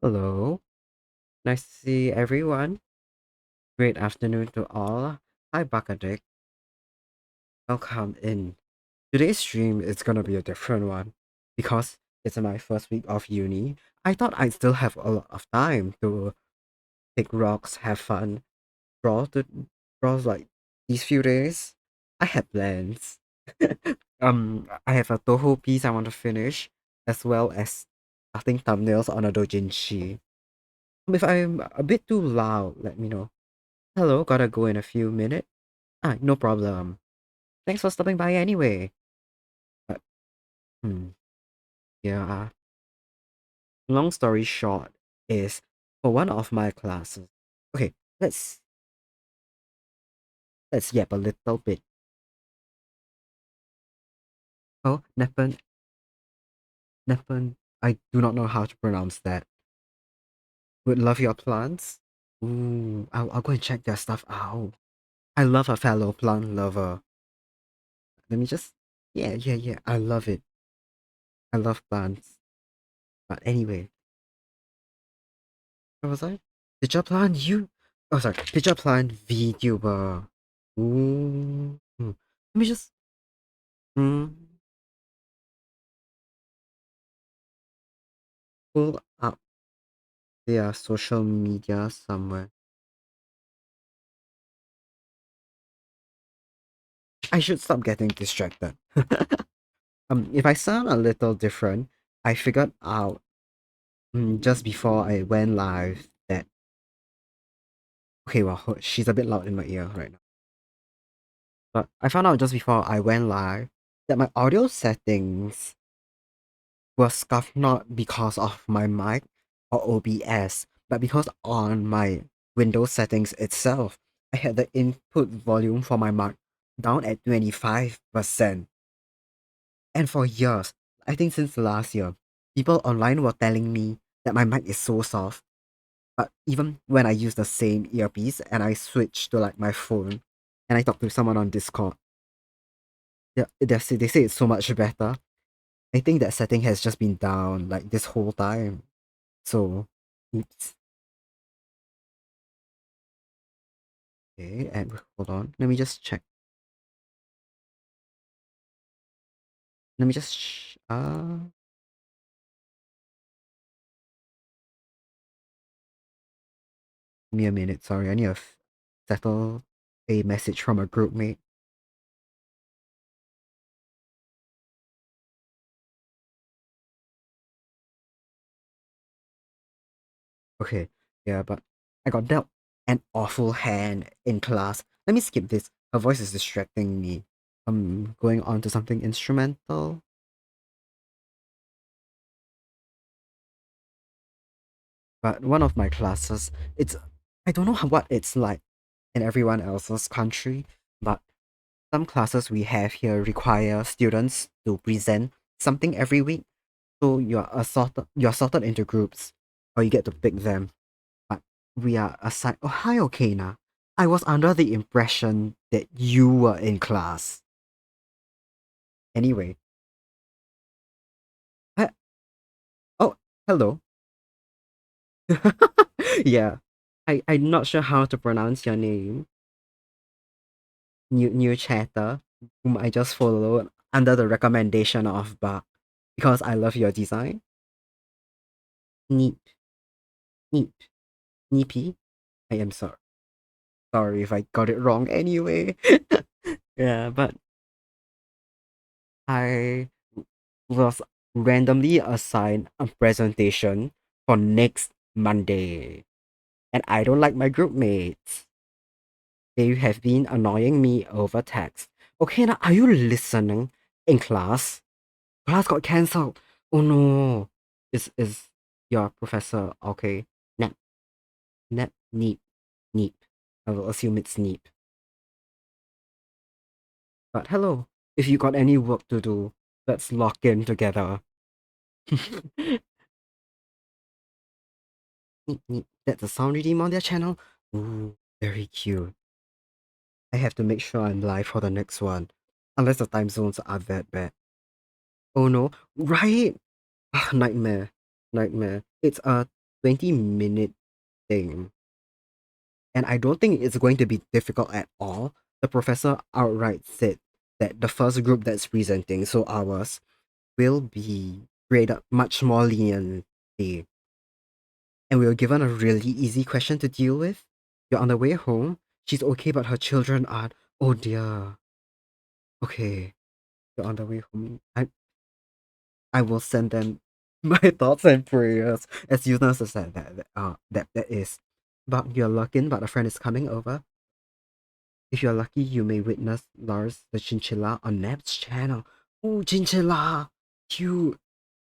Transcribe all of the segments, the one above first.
Hello. Nice to see everyone. Great afternoon to all. Hi, Bakadik. Welcome in. Today's stream is gonna be a different one because it's my first week of uni. I thought I'd still have a lot of time to pick rocks, have fun, draw to draw like these few days. I had plans. I have a Toho piece I want to finish, as well as starting thumbnails on a doujinshi. If I'm a bit too loud, let me know. Hello, gotta go in a few minutes. Ah, no problem. Thanks for stopping by anyway. But, hmm, yeah. Long story short is for one of my classes. Okay, let's let's yap a little bit. Oh, Nepen. I do not know how to pronounce that. Would love your plants. Ooh, I'll go and check their stuff out. I love a fellow plant lover. Let me just. Yeah. I love it. I love plants. But anyway, what was I? Pitcher plant you. Oh, sorry. Pitcher plant VTuber. Ooh. Let me just. Mm, pull up their social media somewhere. I should stop getting distracted. If I sound a little different, I figured out just before I went live that okay, well, she's a bit loud in my ear right now. But I found out just before I went live that my audio settings were scuffed not because of my mic or OBS, but because on my Windows settings itself, I had the input volume for my mic down at 25%. And for years, I think since last year, people online were telling me that my mic is so soft. But even when I use the same earpiece and I switch to like my phone and I talk to someone on Discord, they say it's so much better. I think that setting has just been down like this whole time. So, oops. Okay, and hold on. Let me just check. Let me just give me a minute. Sorry, I need to settle a message from a group mate. Okay, yeah, but I got dealt an awful hand in class. Let me skip this. Her voice is distracting me. Going on to something instrumental. But one of my classes, it's I don't know what it's like in everyone else's country, but some classes we have here require students to present something every week. So you're sorted into groups, or you get to pick them. But we are assigned. Oh, hi, Okana. I was under the impression that you were in class. Anyway, I, oh, hello. Yeah, I'm not sure how to pronounce your name. New chatter, whom I just followed under the recommendation of Bach because I love your design. Neat, neat, neepy. I am sorry if I got it wrong anyway. Yeah, but I was randomly assigned a presentation for next Monday, and I don't like my group mates. They have been annoying me over text. Okay, now are you listening in class? Class got cancelled. Oh no. Is your professor okay? Nap, neep, neep. I will assume it's neep. But hello. If you got any work to do, let's lock in together. Neep, neep. That's a sound redeem on their channel. Ooh, very cute. I have to make sure I'm live for the next one. Unless the time zones are that bad. Oh no. Right! Ah, nightmare. Nightmare. It's 20-minute thing. And I don't think it's going to be difficult at all. The professor outright said that the first group that's presenting, so ours, will be graded much more leniently. And we were given a really easy question to deal with. You're on the way home. She's okay, but her children aren't. Oh dear. Okay. You're on the way home. I will send them my thoughts and prayers. As Eunice has said that is. But you're looking, but a friend is coming over. If you're lucky, you may witness Lars the chinchilla on Neb's channel. Oh, chinchilla! Cute.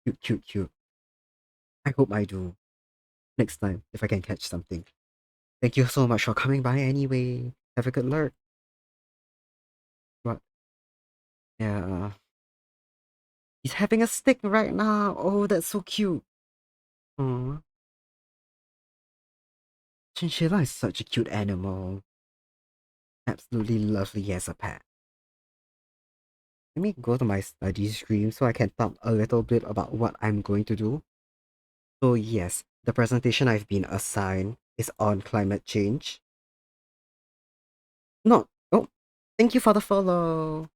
Cute, cute, cute. I hope I do. Next time, if I can catch something. Thank you so much for coming by anyway. Have a good lurk. What? Yeah. He's having a stick right now. Oh, that's so cute. Aww. Chinchilla is such a cute animal. Absolutely lovely as a pet. Let me go to my study stream so I can talk a little bit about what I'm going to do. So yes, the presentation I've been assigned is on climate change. Not, oh, thank you for the follow.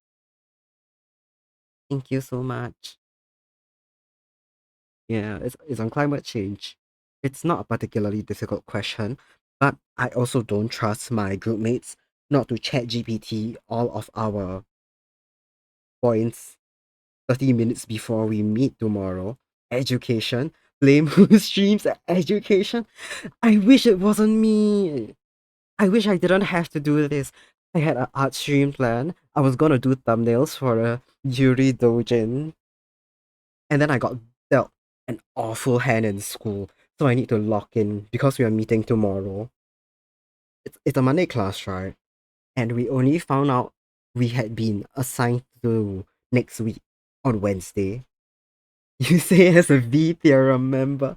Thank you so much. Yeah, it's on climate change. It's not a particularly difficult question, but I also don't trust my group mates not to chat GPT all of our points 30 minutes before we meet tomorrow. Education. Blame who streams education. I wish it wasn't me. I wish I didn't have to do this. I had an art stream plan. I was gonna do thumbnails for a Yuri Dojin. And then I got dealt an awful hand in school. So I need to lock in because we are meeting tomorrow. It's a Monday class, right? And we only found out we had been assigned to next week on Wednesday. You say as a V theorem member.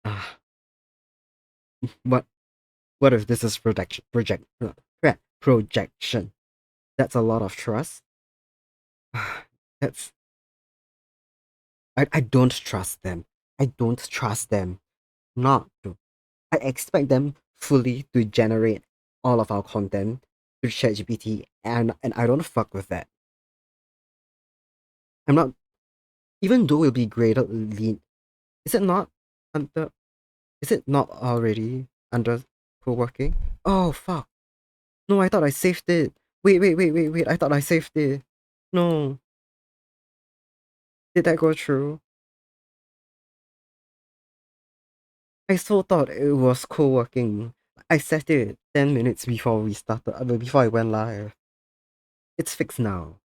Ah, what what if this is projection? That's a lot of trust. That's I don't trust them. I don't trust them. Not to. I expect them fully to generate all of our content through ChatGPT, and I don't fuck with that. I'm not, even though it'll be graded lean. Is it not under? Is it not already under co-working? Oh fuck! No, I thought I saved it. Wait! I thought I saved it. No, did that go through? I so thought it was co-working. I set it 10 minutes before we started. Before I went live. It's fixed now.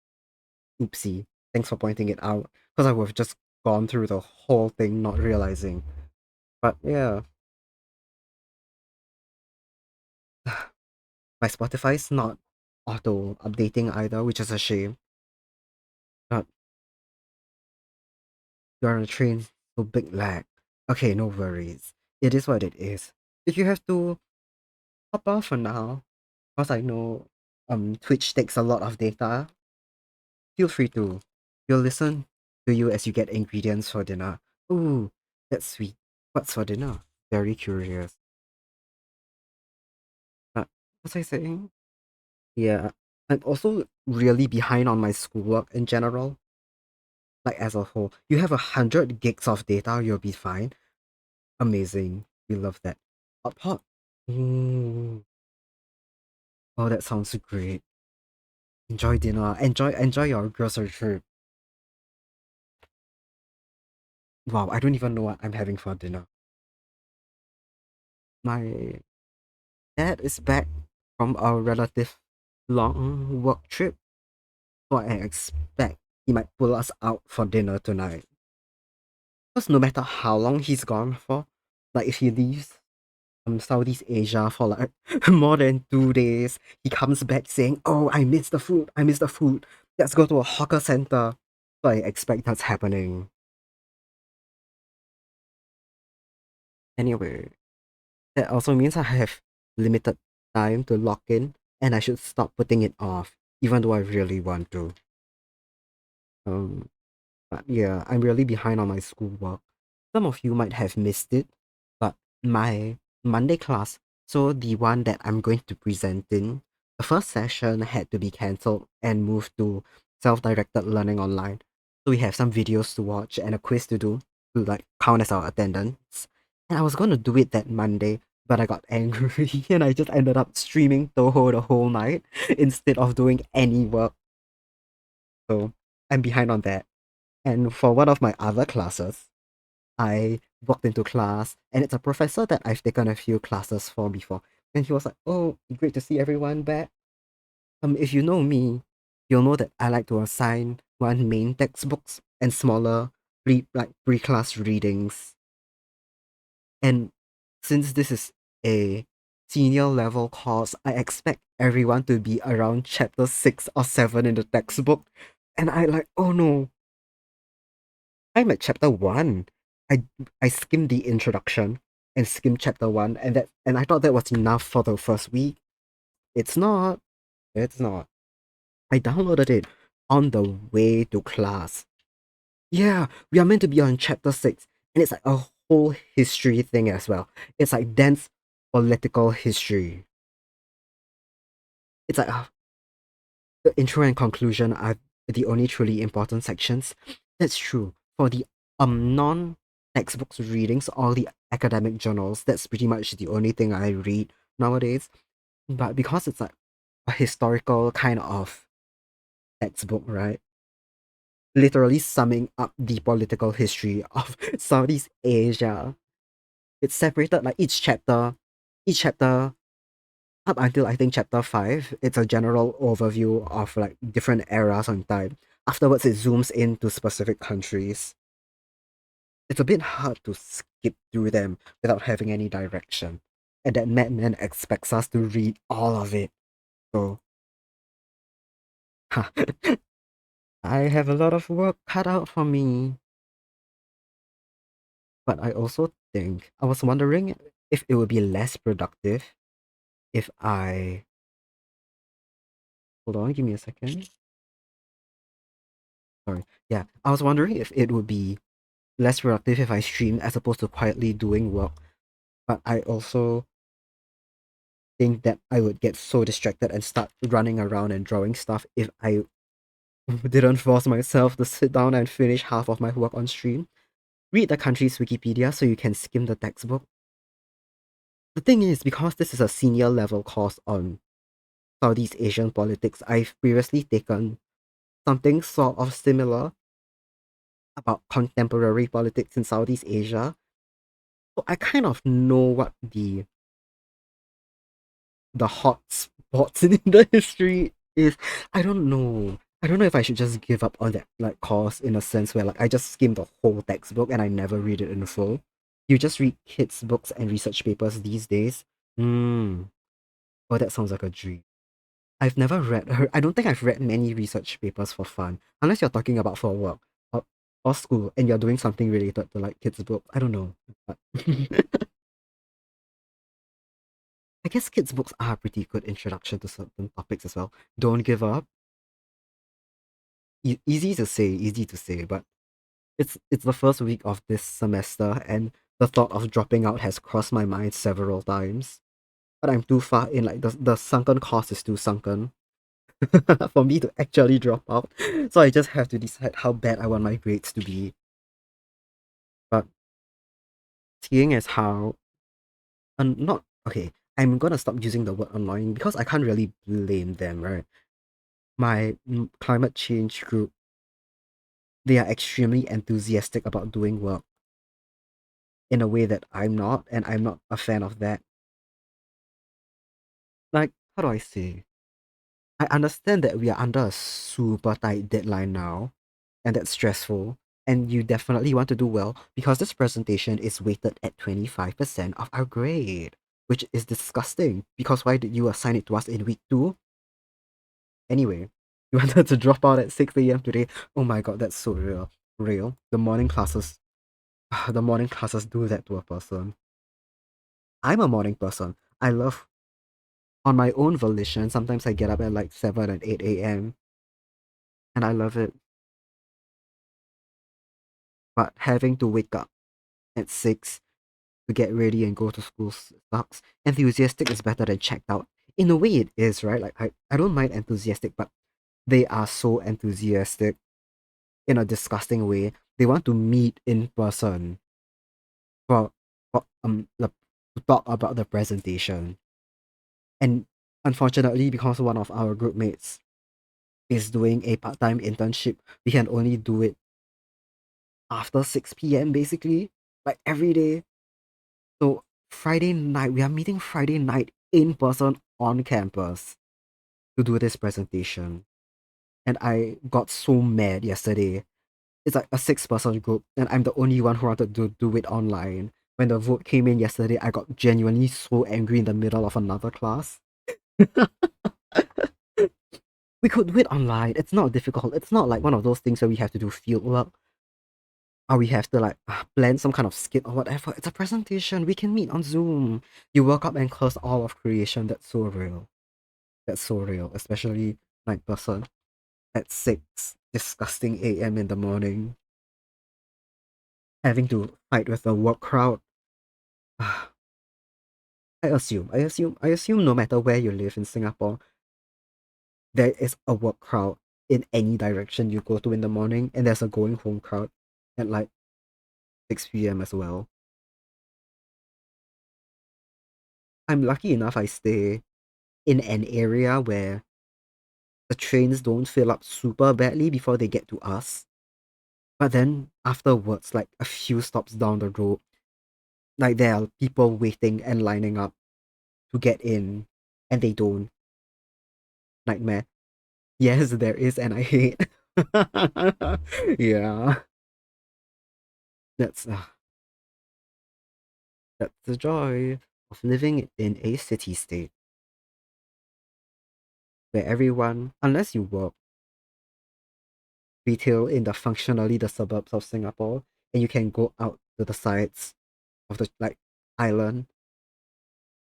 Oopsie. Thanks for pointing it out. Because I would have just gone through the whole thing not realizing. But yeah. My Spotify's not auto updating either, which is a shame. But you're on a train, so big lag. Okay, no worries. It is what it is. If you have to hop off for now, because I know Twitch takes a lot of data, feel free to. You'll listen to you as you get ingredients for dinner. Ooh, that's sweet. What's for dinner? Very curious. What was I saying? Yeah, I'm also really behind on my schoolwork in general. Like as a whole, you have 100 gigs of data, you'll be fine. Amazing. We love that. Hot pot. Ooh. Oh, that sounds great. Enjoy dinner. Enjoy your grocery trip. Wow, I don't even know what I'm having for dinner. My dad is back from a relative long work trip, so I expect he might pull us out for dinner tonight. Because no matter how long he's gone for, like if he leaves Southeast Asia for like more than 2 days, he comes back saying, "Oh, I miss the food. I miss the food. Let's go to a hawker center." So I expect that's happening. Anyway, that also means I have limited time to lock in, and I should stop putting it off, even though I really want to. Um, But yeah, I'm really behind on my schoolwork. Some of you might have missed it, but my Monday class, so the one that I'm going to present in, the first session had to be cancelled and moved to self-directed learning online. So we have some videos to watch and a quiz to do to like count as our attendance. And I was going to do it that Monday, but I got angry and I just ended up streaming Toho the whole night instead of doing any work. So I'm behind on that. And for one of my other classes, I walked into class and it's a professor that I've taken a few classes for before. And he was like, "Oh, great to see everyone back. If you know me, you'll know that I like to assign one main textbooks and smaller pre-class readings. And since this is a senior level course, I expect everyone to be around chapter 6 or 7 in the textbook. And I like, oh no, I'm at chapter 1. I I skimmed the introduction and skimmed chapter 1 and I thought that was enough for the first week. It's not. It's not. I downloaded it on the way to class. Yeah, we are meant to be on chapter 6 and it's like a whole history thing as well. It's like dense political history. It's like the intro and conclusion are the only truly important sections. That's true. For the non textbooks readings, all the academic journals, that's pretty much the only thing I read nowadays. But because it's like a historical kind of textbook, right? Literally summing up the political history of Southeast Asia. It's separated like each chapter up until I think chapter 5, it's a general overview of like different eras on time. Afterwards, it zooms into specific countries. It's a bit hard to skip through them without having any direction. And that madman expects us to read all of it. So, I have a lot of work cut out for me. But I also think, I was wondering if it would be less productive if I. Hold on, give me a second. Sorry. Yeah, I was wondering if it would be less productive if I stream as opposed to quietly doing work. But I also think that I would get so distracted and start running around and drawing stuff if I didn't force myself to sit down and finish half of my work on stream. Read the country's Wikipedia so you can skim the textbook. The thing is, because this is a senior level course on Southeast Asian politics, I've previously taken something sort of similar about contemporary politics in Southeast Asia. So I kind of know what the hot spots in the history is. I don't know. I don't know if I should just give up on that like course in a sense where like I just skim the whole textbook and I never read it in full. You just read kids' books and research papers these days. Hmm. Oh, that sounds like a dream. I've never read. I don't think I've read many research papers for fun, unless you're talking about for work or, or school, and you're doing something related to like kids' books. I don't know. But I guess kids' books are a pretty good introduction to certain topics as well. Don't give up. Easy to say, but it's the first week of this semester, and the thought of dropping out has crossed my mind several times. But I'm too far in, like the sunken cost is too sunken for me to actually drop out. So I just have to decide how bad I want my grades to be. But seeing as how not okay, I'm gonna stop using the word annoying because I can't really blame them, right? My climate change group, they are extremely enthusiastic about doing work in a way that I'm not, and I'm not a fan of that. Like, how do I say? I understand that we are under a super tight deadline now, and that's stressful. And you definitely want to do well because this presentation is weighted at 25% of our grade, which is disgusting. Because why did you assign it to us in week 2? Anyway, you wanted to drop out at 6 a.m. today. Oh my god, that's so real. Real. The morning classes, the morning classes do that to a person. I'm a morning person. I love on my own volition. Sometimes I get up at like 7 and 8 a.m. and I love it. but having to wake up at 6 to get ready and go to school sucks. Enthusiastic is better than checked out. In a way, it is, right? Like, I don't mind enthusiastic, but they are so enthusiastic in a disgusting way. They want to meet in person for, to talk about the presentation. And unfortunately, because one of our group mates is doing a part-time internship, we can only do it after 6 p.m. basically, like every day. So Friday night, we are meeting Friday night in person on campus to do this presentation. And I got so mad yesterday. It's like a 6-person group, and I'm the only one who wanted to do it online. When the vote came in yesterday, I got genuinely so angry in the middle of another class. We could do it online. It's not difficult. It's not like one of those things where we have to do field work or we have to like plan some kind of skit or whatever. It's a presentation. We can meet on Zoom. You woke up and curse all of creation. That's so real. That's so real. Especially like person at 6 disgusting AM in the morning. Having to fight with the work crowd. I assume no matter where you live in Singapore, there is a work crowd in any direction you go to in the morning, and there's a going home crowd at like 6 p.m. as well. I'm lucky enough I stay in an area where the trains don't fill up super badly before they get to us. But then afterwards, like a few stops down the road, like there are people waiting and lining up to get in, and they don't. Nightmare. Yes, there is, and I hate. Yeah, that's that's the joy of living in a city state where everyone, unless you work retail in the functionally the suburbs of Singapore, and you can go out to the sides of the like island,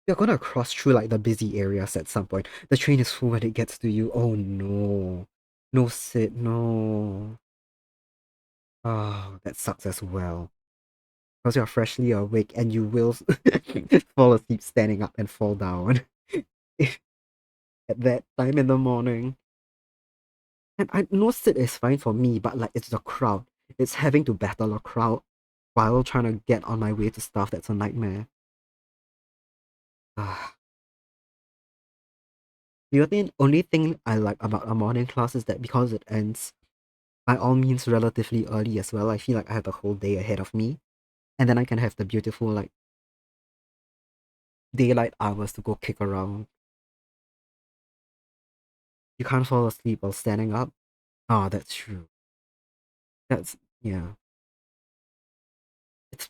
you're gonna cross through like the busy areas at some point. The train is full when it gets to you. Oh no. No sit, no. Oh, that sucks as well. Because you're freshly awake and you will fall asleep standing up and fall down at that time in the morning. And I know sit is fine for me, but like it's the crowd. It's having to battle a crowd while trying to get on my way to stuff that's a nightmare. Ah. The only thing I like about a morning class is that because it ends by all means relatively early as well, I feel like I have the whole day ahead of me. And then I can have the beautiful like daylight hours to go kick around. You can't fall asleep while standing up. Ah, that's true. That's yeah. It's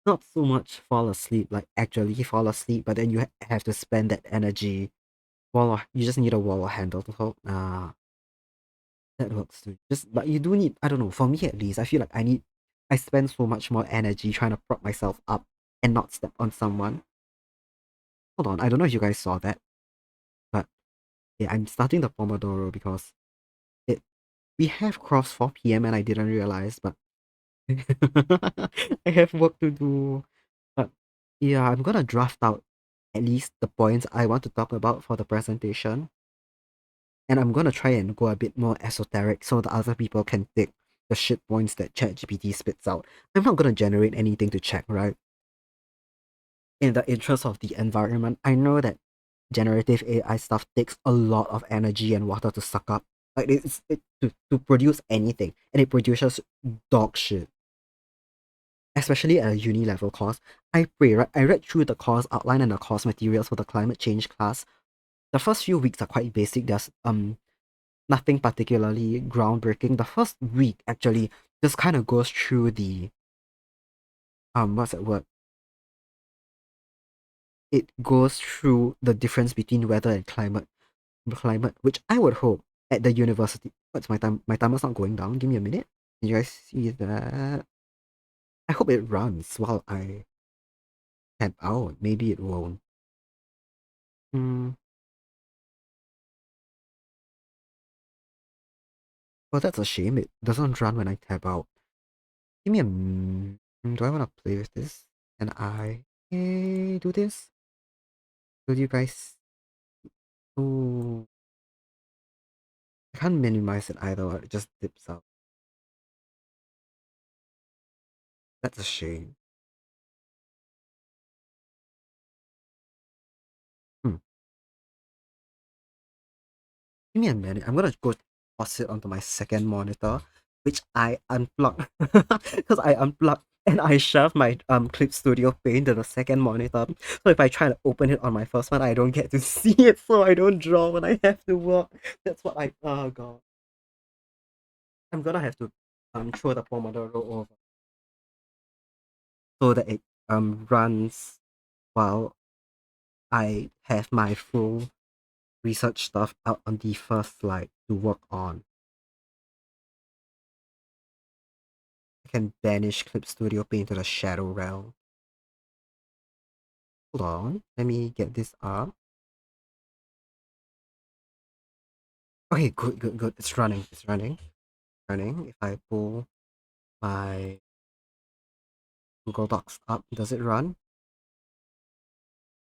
not so much fall asleep, like actually fall asleep, but then you have to spend that energy. Wall, you just need a wall handle to hold. Ah, that works too. Just but you do need. I don't know. For me at least, I feel like I spend so much more energy trying to prop myself up and not step on someone. Hold on, I don't know if you guys saw that, but yeah, I'm starting the Pomodoro because it we have crossed 4 p.m. and I didn't realize, but I have work to do. But yeah, I'm gonna draft out at least the points I want to talk about for the presentation. And I'm gonna try and go a bit more esoteric so that other people can take the shit points that ChatGPT spits out. I'm not gonna generate anything to check, right? In the interest of the environment, I know that generative AI stuff takes a lot of energy and water to suck up. Like to produce anything, and it produces dog shit. Especially at a uni level course. I pray, right? I read through the course outline and the course materials for the climate change class. The first few weeks are quite basic. There's nothing particularly groundbreaking. The first week actually just kind of goes through the what's that word? It goes through the difference between weather and climate, which I would hope at the university. What's my time? My timer's not going down. Give me a minute. Can you guys see that? I hope it runs while I tap out. Maybe it won't. Hmm. Well, that's a shame. It doesn't run when I tab out. Give me a. Do I want to play with this? Can I do this? Will you guys? Oh, I can't minimize it either. It just dips out. That's a shame. Hmm. Give me a minute. I'm gonna go toss it onto my second monitor, which I unplugged because I unplugged and I shoved my Clip Studio Paint to the second monitor. So if I try to open it on my first one, I don't get to see it, so I don't draw when I have to work. That's what I. Oh god. I'm gonna have to throw the Pomodoro over so that it runs while I have my full research stuff out on the first slide to work on. I can banish Clip Studio Paint to the shadow realm. Hold on, let me get this up. Okay, good, good, good. It's running. It's running. Running. If I pull my Google Docs up, does it run?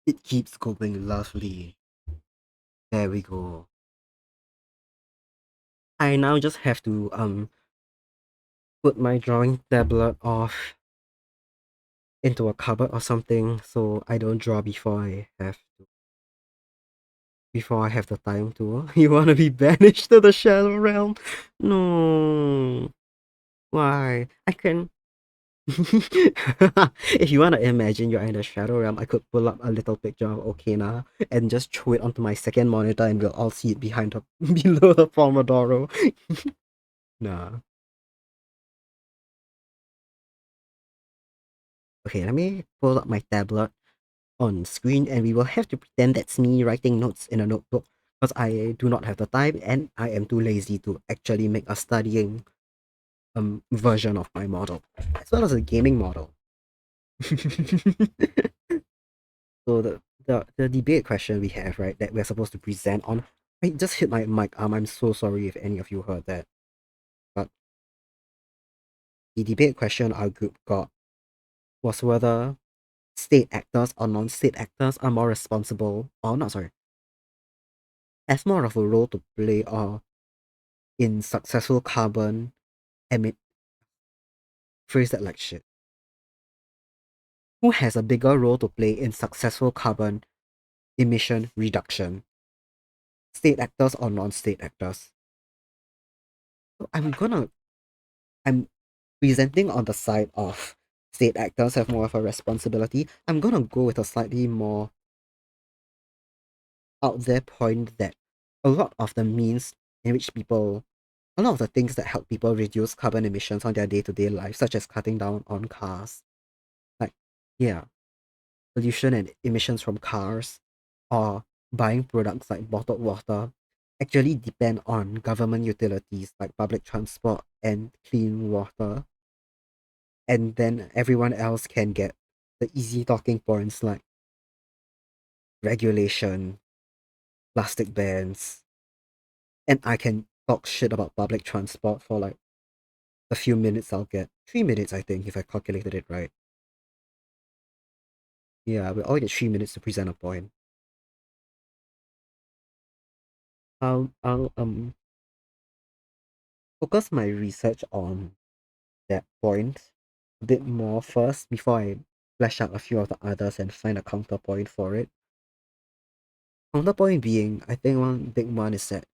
It keeps going. Lovely. There we go. I now just have to put my drawing tablet off into a cupboard or something so I don't draw before I have the time to. You wanna be banished to the shadow realm? No. Why? I can. If you wanna imagine you're in the shadow realm, I could pull up a little picture of Okina and just throw it onto my second monitor and we'll all see it behind the below the Pomodoro. Nah. Okay, let me pull up my tablet on screen and we will have to pretend that's me writing notes in a notebook because I do not have the time and I am too lazy to actually make a studying version of my model as well as a gaming model. So the debate question we have, right, that we're supposed to present on, I just hit my mic arm. I'm so sorry if any of you heard that. But the debate question our group got was whether state actors or non-state actors are more responsible, or not, sorry, has more of a role to play or in successful carbon emit phrase that like shit. Who has a bigger role to play in successful carbon emission reduction? State actors or non-state actors? So I'm presenting on the side of state actors have more of a responsibility. I'm gonna go with a slightly more out there point that a lot of the means in which people a lot of the things that help people reduce carbon emissions on their day-to-day life, such as cutting down on cars, like yeah, pollution and emissions from cars, or buying products like bottled water, actually depend on government utilities like public transport and clean water. And then everyone else can get the easy talking points like regulation, plastic bans, and I can talk shit about public transport for like a few minutes. I'll get 3 minutes, I think, if I calculated it right. Yeah, we all get 3 minutes to present a point. I'll focus my research on that point a bit more first before I flesh out a few of the others and find a counterpoint for it. Counterpoint being, I think one big one is that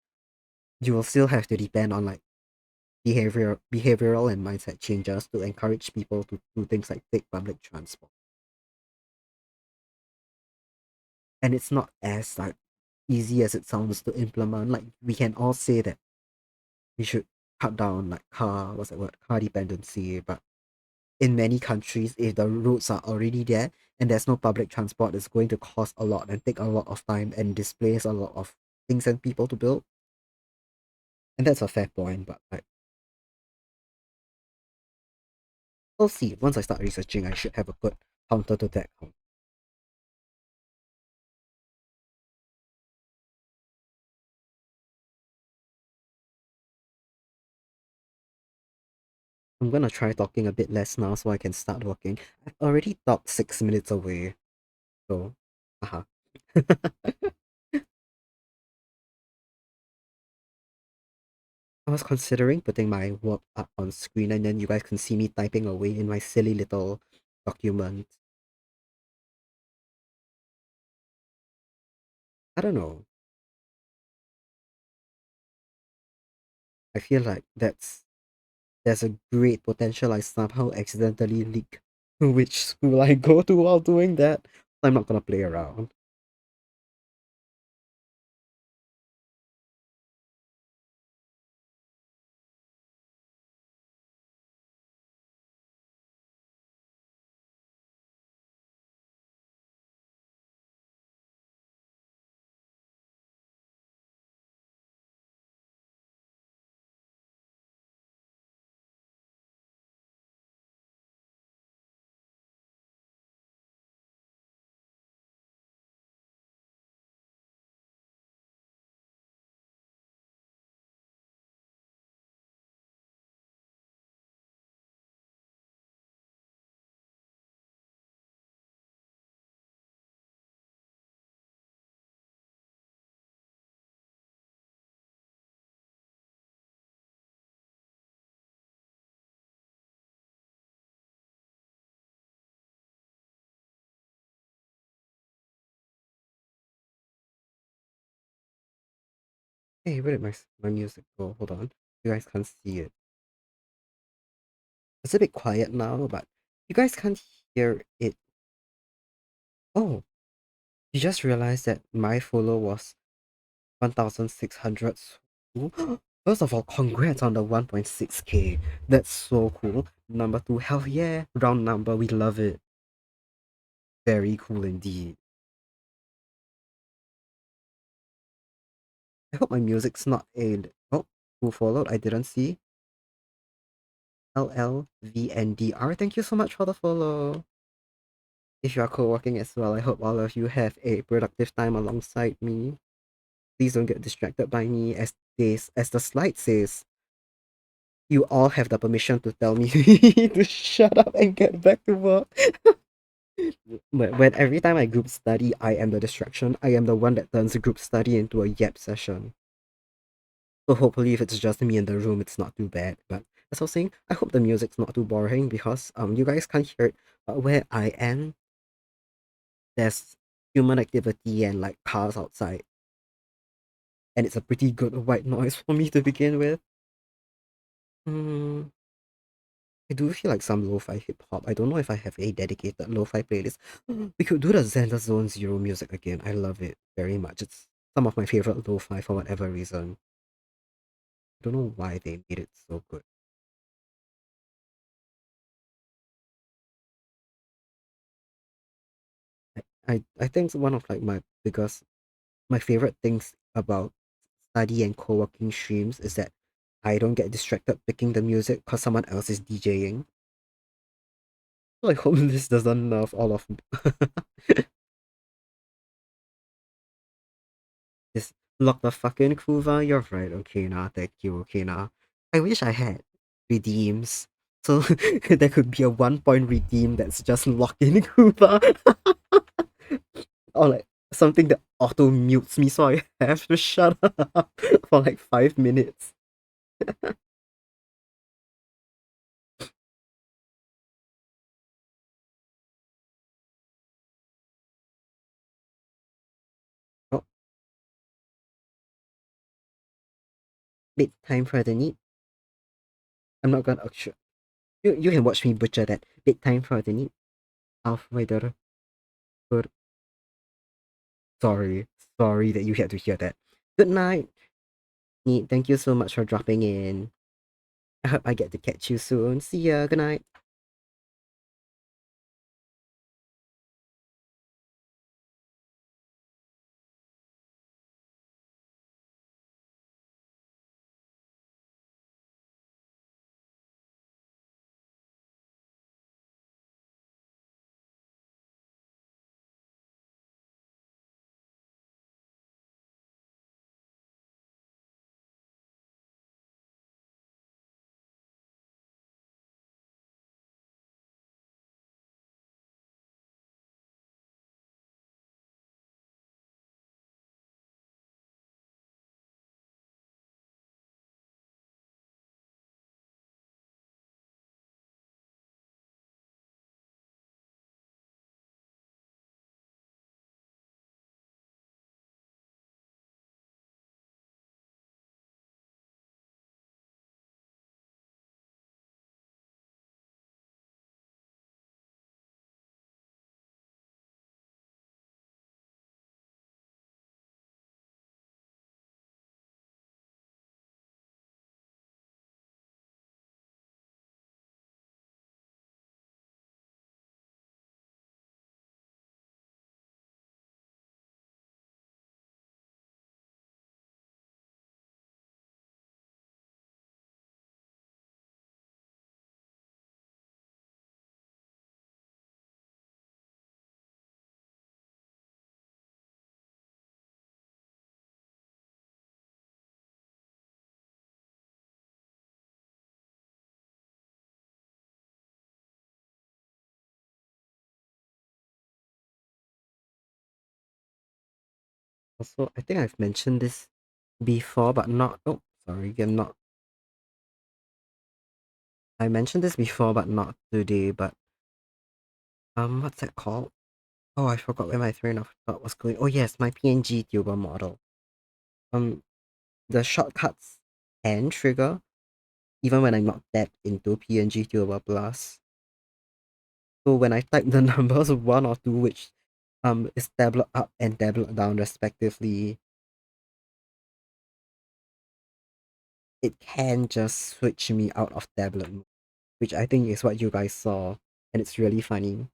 you will still have to depend on like behavioral and mindset changes to encourage people to do things like take public transport. And it's not as like easy as it sounds to implement. Like we can all say that we should cut down like car dependency, but in many countries if the roads are already there and there's no public transport, it's going to cost a lot and take a lot of time and displace a lot of things and people to build. And that's a fair point, but like we'll see. Once I start researching, I should have a good counter to that. I'm gonna try talking a bit less now so I can start working. I've already talked 6 minutes away, so haha. I was considering putting my work up on screen and then you guys can see me typing away in my silly little document. I don't know. I feel like there's a great potential I somehow accidentally leak which school I go to while doing that. I'm not gonna play around. Hey, where did my music go? Hold on. You guys can't see it. It's a bit quiet now, but you guys can't hear it. Oh, you just realized that my follow was 1,600. First of all, congrats on the 1.6K. That's so cool. Number two, hell yeah. Round number, we love it. Very cool indeed. I hope my music's not a. Oh, who followed? I didn't see. LLVNDR. Thank you so much for the follow. If you are co-working as well, I hope all of you have a productive time alongside me. Please don't get distracted by me as the slide says. You all have the permission to tell me to shut up and get back to work. When every time I group study, I am the distraction. I am the one that turns a group study into a yap session. So hopefully if it's just me in the room, it's not too bad. But as I was saying, I hope the music's not too boring because you guys can't hear it. But where I am, there's human activity and like cars outside. And it's a pretty good white noise for me to begin with. Hmm. I do feel like some lo-fi hip-hop. I don't know if I have a dedicated lo-fi playlist. We could do the Xander Zone Zero music again. I love it very much. It's some of my favorite lo-fi for whatever reason. I don't know why they made it so good. I think one of like my favorite things about study and co-working streams is that I don't get distracted picking the music because someone else is DJing. So I hope this doesn't nerf all of Just lock the fucking kuva. You're right. Okay, nah. Thank you. Okay, nah. I wish I had redeems. So there could be a 1 point redeem that's just lock in kuva. Or like something that auto mutes me so I have to shut up for like 5 minutes. Oh, big time for the need. I'm not gonna sure. You can watch me butcher that. Big time for the need. Auf Wiederhören. Sorry. Sorry that you had to hear that. Good night. Neat. Thank you so much for dropping in. I hope I get to catch you soon. See ya. Good night. Also, I think I've mentioned this before, but not. Oh, sorry, again, not. I mentioned this before, but not today. But what's that called? Oh, I forgot where my train of thought was going. Oh yes, my PNG tuber model. Um, the shortcuts can trigger even when I'm not tapped into PNG tuber plus. So when I type the numbers one or two, which is tablet up and tablet down respectively, it can just switch me out of tablet mode, which I think is what you guys saw, and it's really funny.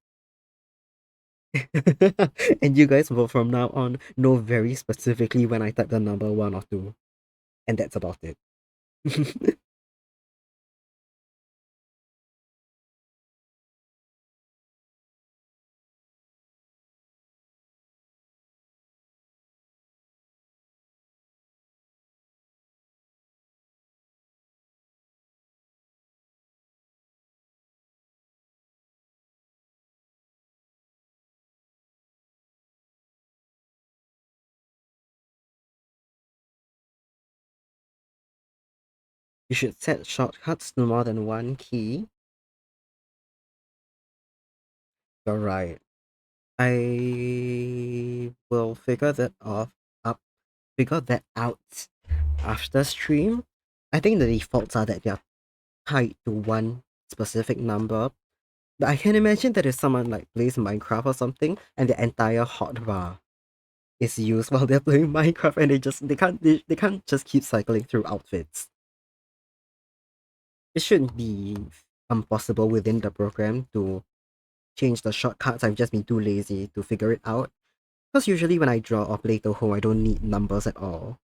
And you guys will from now on know very specifically when I type the number one or two, and that's about it. You should set shortcuts to more than one key. You're right. I will figure that out after stream. I think the defaults are that they're tied to one specific number. But I can imagine that if someone like plays Minecraft or something and the entire hotbar is used while they're playing Minecraft and they can't just keep cycling through outfits. It shouldn't be possible within the program to change the shortcuts. I've just been too lazy to figure it out. Because usually when I draw or play Toho, I don't need numbers at all.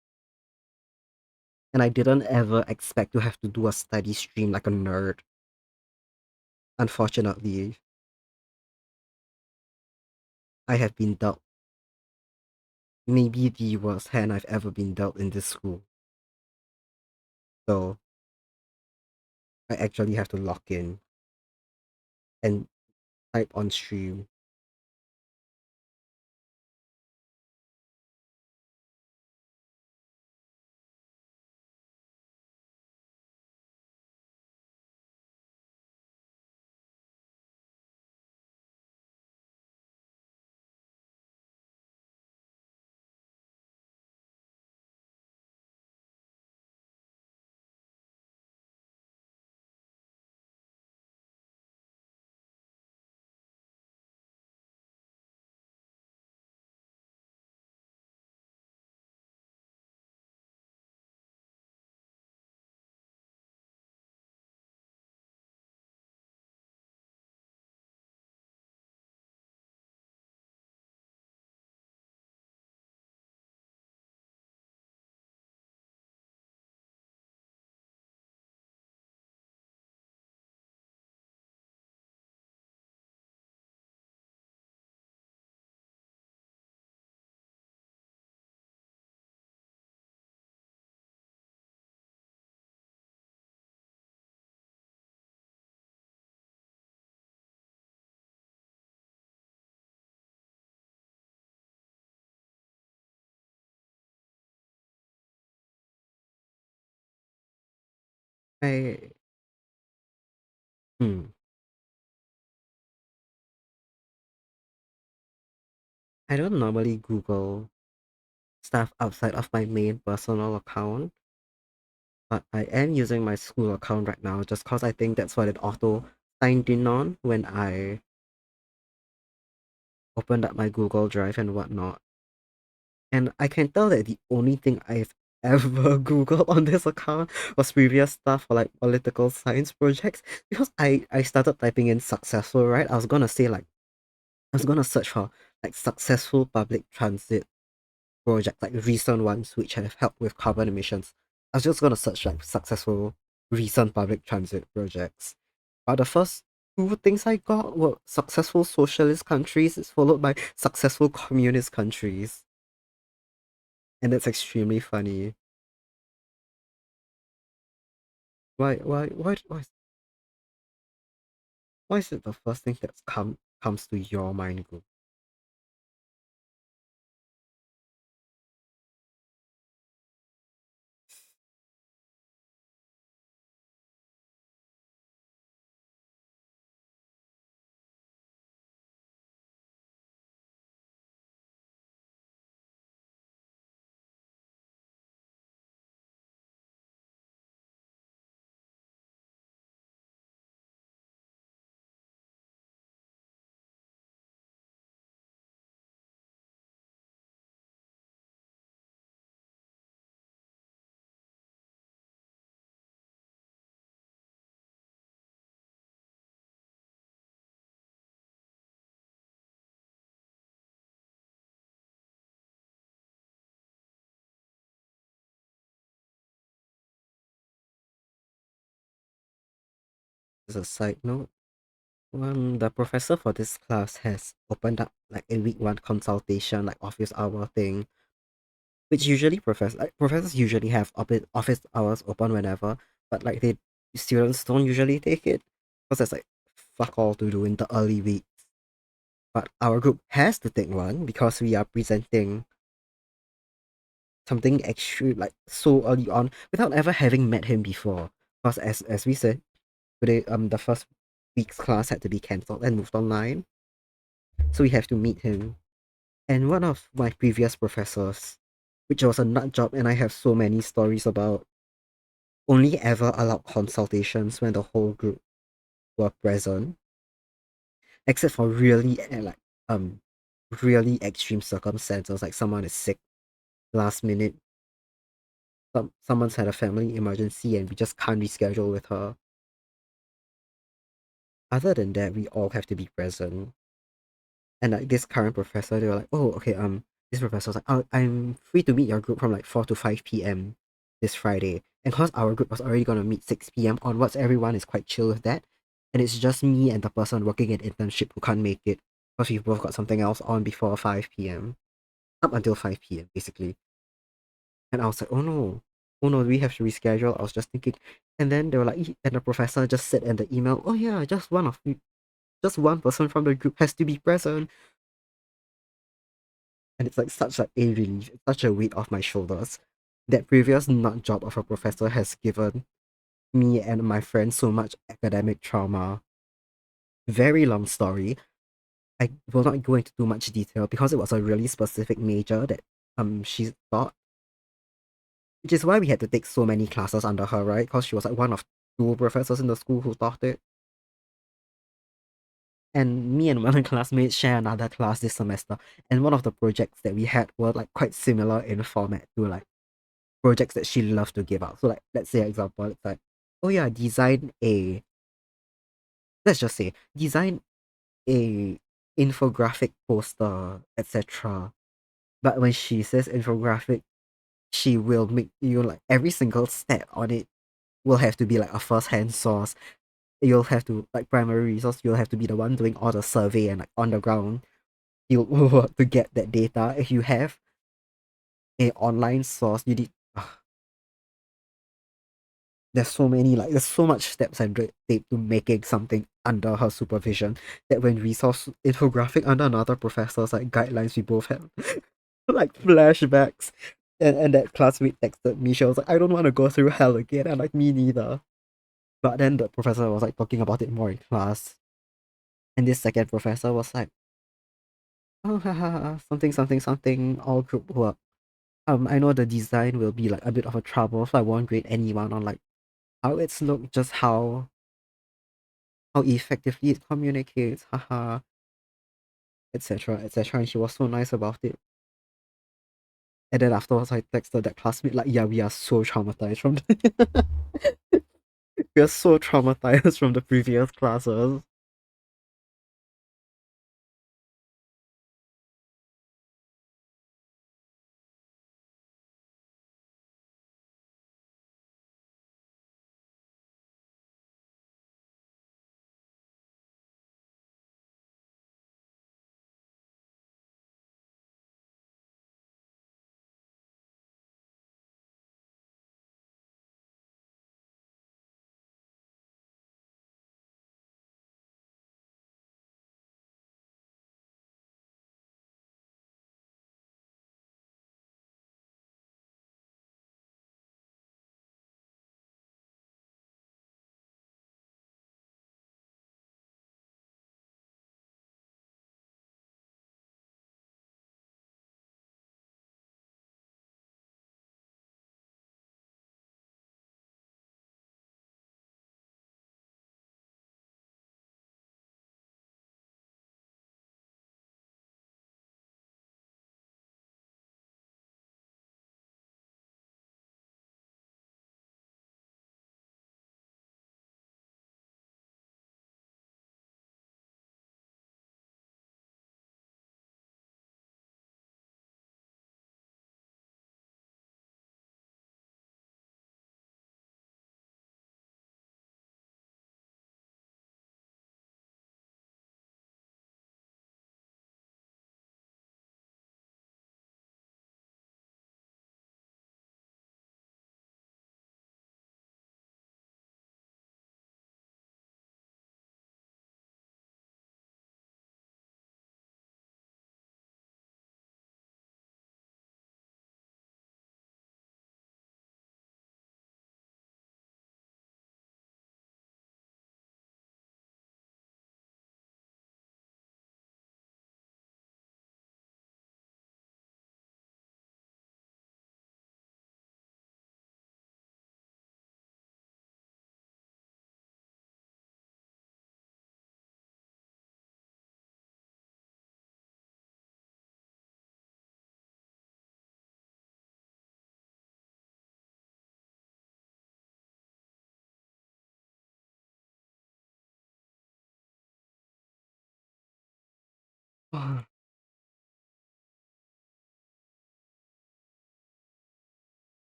And I didn't ever expect to have to do a study stream like a nerd. Unfortunately, I have been dealt maybe the worst hand I've ever been dealt in this school. So I actually have to log in and type on stream. I hmm. I don't normally Google stuff outside of my main personal account, but I am using my school account right now just cause I think that's what it auto signed in on when I opened up my Google Drive and whatnot. And I can tell that the only thing I've ever Googled on this account was previous stuff for like political science projects because I started typing in successful, right? I was gonna search for like successful public transit projects, like recent ones which have helped with carbon emissions. I was just gonna search like successful recent public transit projects. But the first two things I got were successful socialist countries, followed by successful communist countries. And that's extremely funny. Why is it the first thing that comes to your mind, Group? as a side note, the professor for this class has opened up like a week one consultation, like office hour thing, which usually professors usually have office hours open whenever, but like they students don't usually take it because there's like fuck all to do in the early weeks. But our group has to take one because we are presenting something extreme like so early on without ever having met him before. Because as we said today, the first week's class had to be cancelled and moved online, so we have to meet him. And one of my previous professors, which was a nut job, and I have so many stories about, only ever allowed consultations when the whole group were present, except for really um really extreme circumstances, like someone is sick last minute, someone's had a family emergency and we just can't reschedule with her. Other than that, we all have to be present. And like this current professor, they were like, oh, okay, this professor was like, oh, I'm free to meet your group from like 4 to 5 p.m. this Friday. And because our group was already going to meet 6 p.m. onwards, everyone is quite chill with that. And it's just me and the person working in internship who can't make it because we've both got something else on before 5 p.m. Up until 5 p.m. basically. And I was like, oh no, we have to reschedule. I was just thinking. And then they were like, and the professor just said in the email, oh yeah, just one person from the group has to be present. And it's like such like a relief, it's such a weight off my shoulders. That previous nut job of a professor has given me and my friends so much academic trauma. Very long story. I will not go into too much detail because it was a really specific major that she taught, which is why we had to take so many classes under her, right? Because she was like one of two professors in the school who taught it. And me and one classmate share another class this semester. And one of the projects that we had were like quite similar in format to like projects that she loved to give out. So like let's say example, it's like, oh yeah, let's just say design a infographic poster, etc. But when she says infographic, she will make you like every single step on it will have to be like a first hand source. You'll have to like primary resource, you'll have to be the one doing all the survey and like on the ground. You'll work to get that data. If you have a online source, you need there's so much steps and red tape to making something under her supervision that when we saw infographic under another professor's like guidelines, we both had like flashbacks. And that classmate texted me, she was like, I don't want to go through hell again. I'm like, me neither. But then the professor was like talking about it more in class. And this second professor was like, oh, haha, something, something, something, all group work. I know the design will be like a bit of a trouble, so I won't grade anyone on like how it's looked, just how effectively it communicates, haha, etc., etc. And she was so nice about it. And then afterwards, I texted that classmate like, yeah, we are so traumatized from we are so traumatized from the previous classes.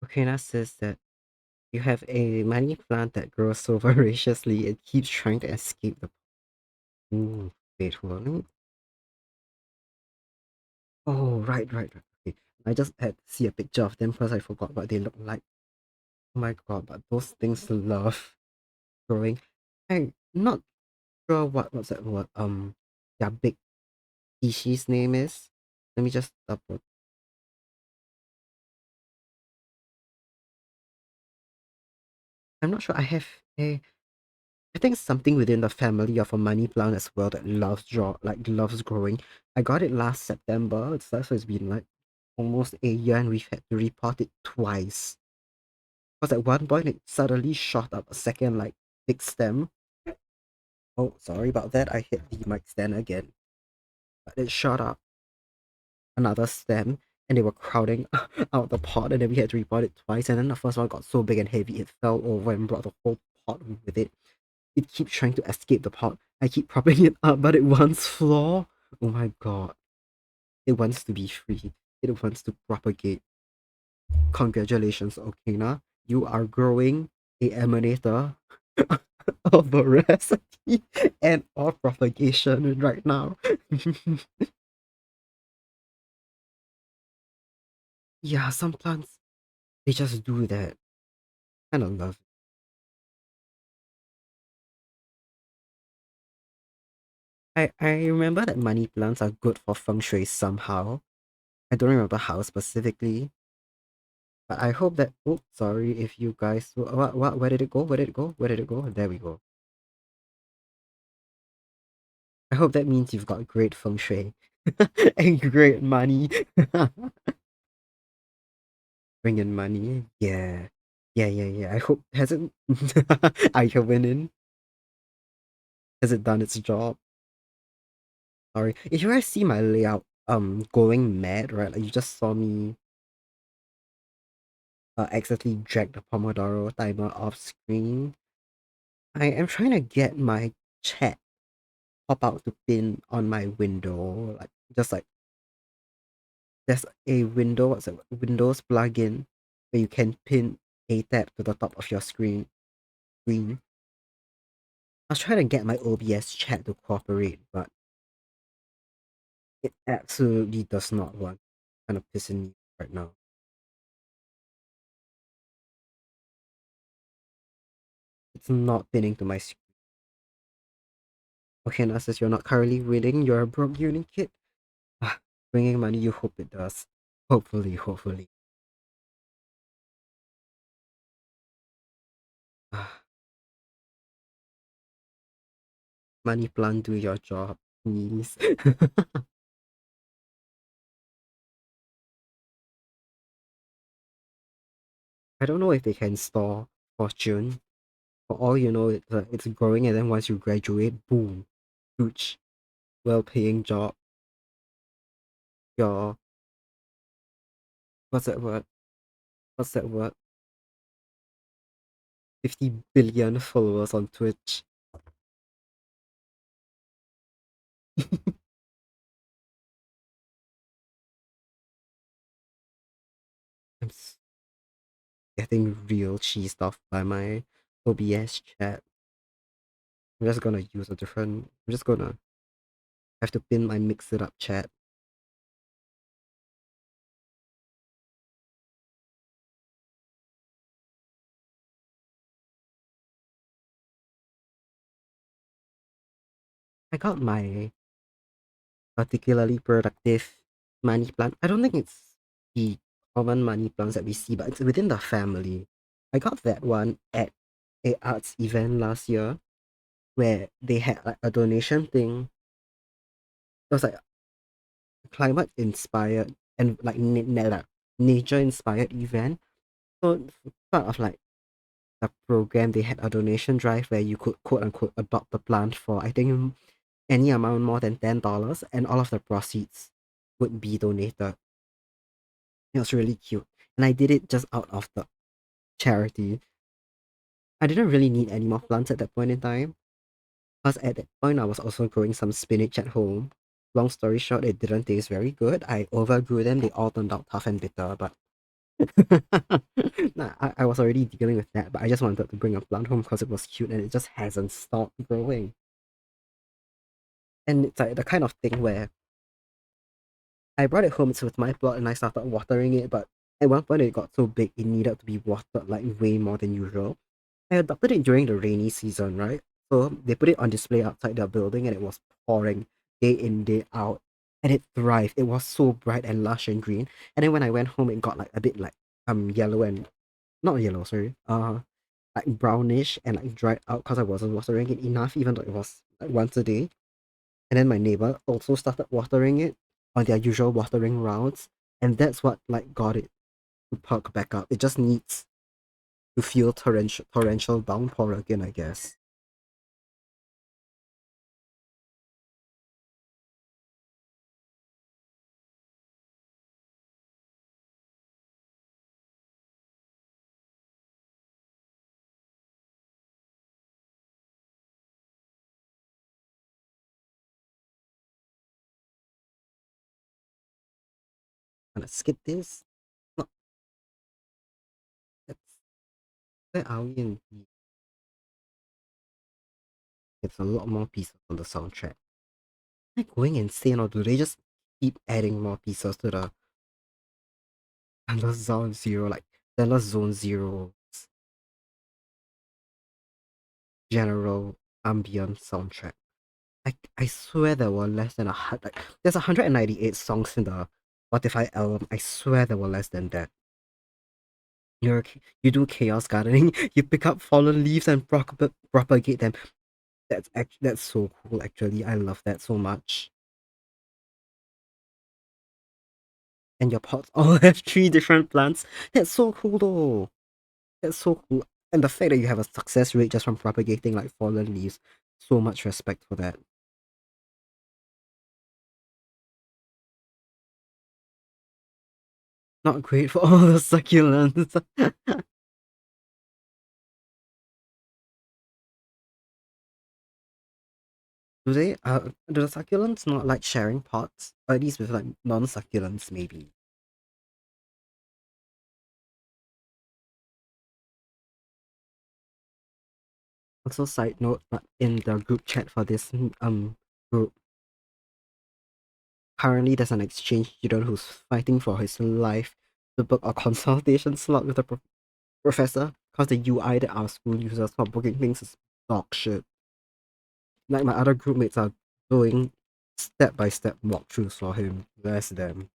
Okina says that you have a money plant that grows so voraciously it keeps trying to escape the. Ooh, wait, hold on. Oh, right. Okay. I just had to see a picture of them because I forgot what they look like. Oh my god, but those things love growing. I'm not sure what's that word? Their big species name is. Let me just double. I'm not sure. I have a. I think something within the family of a money plant as well that loves growing. I got it last September. So it's been like almost a year, and we've had to repot it twice. Because at one point it suddenly shot up a second like big stem. Oh, sorry about that. I hit the mic stand again. But it shot up another stem and they were crowding out the pot, and then we had to repot it twice, and then the first one got so big and heavy it fell over and brought the whole pot with it. It keeps trying to escape the pot. I keep propping it up, but it wants floor. Oh my god. It wants to be free. It wants to propagate. Congratulations, Okina. You are growing a emanator of veracity and of propagation right now. Yeah, some plants, they just do that. Kind of love it. I remember that money plants are good for feng shui somehow. I don't remember how specifically, but I hope that. Oh, sorry if you guys. What? Where did it go? Where did it go? Where did it go? There we go. I hope that means you've got great feng shui and great money. Bring in money. Yeah. Yeah. I hope has it. Are you winning? Has it done its job? Sorry. If you guys see my layout, going mad, right? Like you just saw me accidentally drag the Pomodoro timer off screen. I am trying to get my chat pop out to pin on my window. Like just like there's a window, what's it? Windows plugin where you can pin a tab to the top of your screen. I was trying to get my OBS chat to cooperate, but it absolutely does not want. Kind of pissing me right now. It's not pinning to my screen. Okay, and says you're not currently reading, you're a broke uni kid. Ah, bringing money, you hope it does. Hopefully. Ah, money plant, do your job, please. I don't know if they can store fortune. For all you know, it's growing, and then once you graduate, boom, huge, well-paying job. Your what's that word? What's that word? 50 billion followers on Twitch. I'm getting real cheesed off by my OBS chat. I'm just gonna use a different. I'm just gonna have to pin my mix it up chat. I got my particularly productive money plant. I don't think it's the common money plants that we see, but it's within the family. I got that one at a arts event last year where they had like a donation thing. It was like climate inspired and like nature inspired event. So part of like the program, they had a donation drive where you could quote unquote adopt the plant for I think any amount more than $10, and all of the proceeds would be donated. It was really cute, and I did it just out of the charity. I didn't really need any more plants at that point in time, because at that point I was also growing some spinach at home. Long story short, it didn't taste very good. I overgrew them. They all turned out tough and bitter, but Nah, I was already dealing with that, but I just wanted to bring a plant home because it was cute and it just hasn't stopped growing. And it's like the kind of thing where I brought it home with my plot and I started watering it, but at one point it got so big it needed to be watered like way more than usual. I adopted it during the rainy season, right? So they put it on display outside their building and it was pouring day in, day out. And it thrived. It was so bright and lush and green. And then when I went home it got like a bit like yellow and not yellow, sorry. Like brownish and like dried out because I wasn't watering it enough, even though it was like once a day. And then my neighbor also started watering it on their usual watering rounds. And that's what like got it to perk back up. It just needs to feel torrential downpour again, I guess. Gonna skip this. No, that's where are we in it's a lot more pieces on the soundtrack. Like going insane or do they just keep adding more pieces to the Endless Zone Zero, like Endless Zone Zero general ambient soundtrack? I swear there were less than like there's 198 songs in the Spotify album. I swear there were less than that. You do chaos gardening. You pick up fallen leaves and propagate them. That's so cool. Actually, I love that so much. And your pots all have three different plants. That's so cool though. That's so cool. And the fact that you have a success rate just from propagating like fallen leaves. So much respect for that. Not great for all the succulents. Do they? Do the succulents not like sharing pots? Or at least with like non-succulents, maybe. Also, side note, but in the group chat for this group, currently there's an exchange student who's fighting for his life to book a consultation slot with the professor because the UI that our school uses for booking things is dog shit. Like my other groupmates are doing step-by-step walkthroughs for him. Bless them.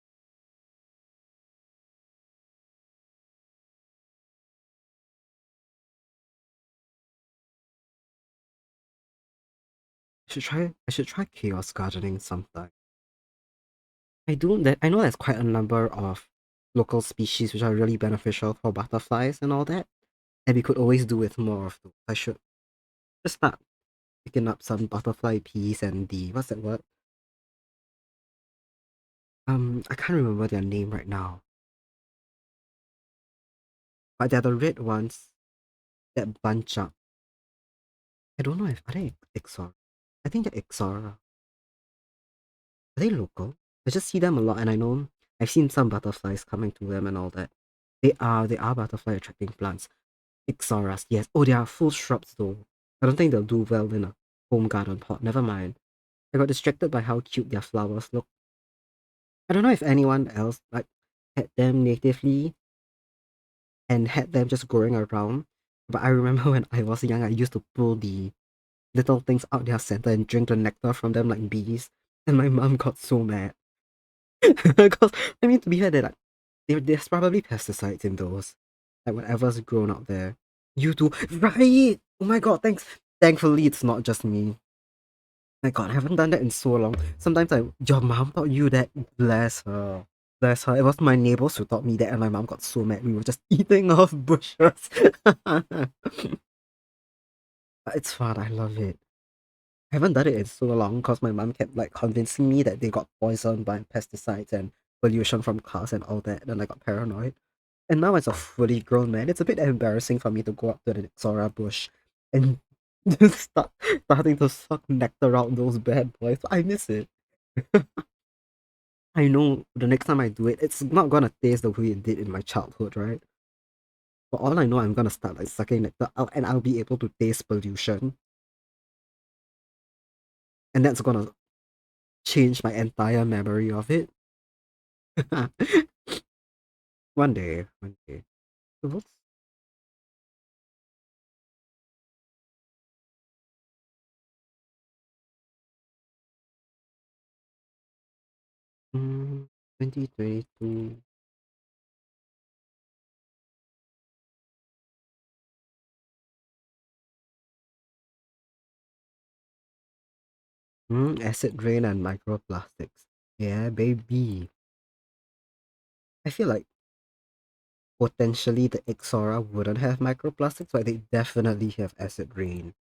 I should try chaos gardening sometime. I know there's quite a number of local species which are really beneficial for butterflies and all that. And we could always do with more of those. I should just start picking up some butterfly peas and the what's that word? I can't remember their name right now. But they're the red ones that bunch up. I don't know if are they Ixora. I think they're Ixora. Are they local? I just see them a lot and I know I've seen some butterflies coming to them and all that. They are butterfly attracting plants. Ixoras, yes. Oh, they are full shrubs though. I don't think they'll do well in a home garden pot. Never mind. I got distracted by how cute their flowers look. I don't know if anyone else like had them natively and had them just growing around. But I remember when I was young, I used to pull the little things out their center and drink the nectar from them like bees. And my mom got so mad. Because, I mean, to be fair, there's probably pesticides in those. Like whatever's grown out there. You do. Right! Oh my god, thanks. Thankfully, it's not just me. My god, I haven't done that in so long. Sometimes your mom taught you that. Bless her. Bless her. It was my neighbors who taught me that, and my mom got so mad. We were just eating off bushes. But it's fun. I love it. I haven't done it in so long because my mom kept like convincing me that they got poisoned by pesticides and pollution from cars and all that. And I got paranoid. And now as a fully grown man, it's a bit embarrassing for me to go up to the Ixora bush and just starting to suck nectar out those bad boys. I miss it. I know the next time I do it, it's not gonna taste the way it did in my childhood, right? For all I know, I'm gonna start like sucking nectar out and I'll be able to taste pollution. And that's gonna change my entire memory of it. One day, one day. So what's 2022? Acid rain and microplastics. Yeah, baby. I feel like potentially the Ixora wouldn't have microplastics, but they definitely have acid rain.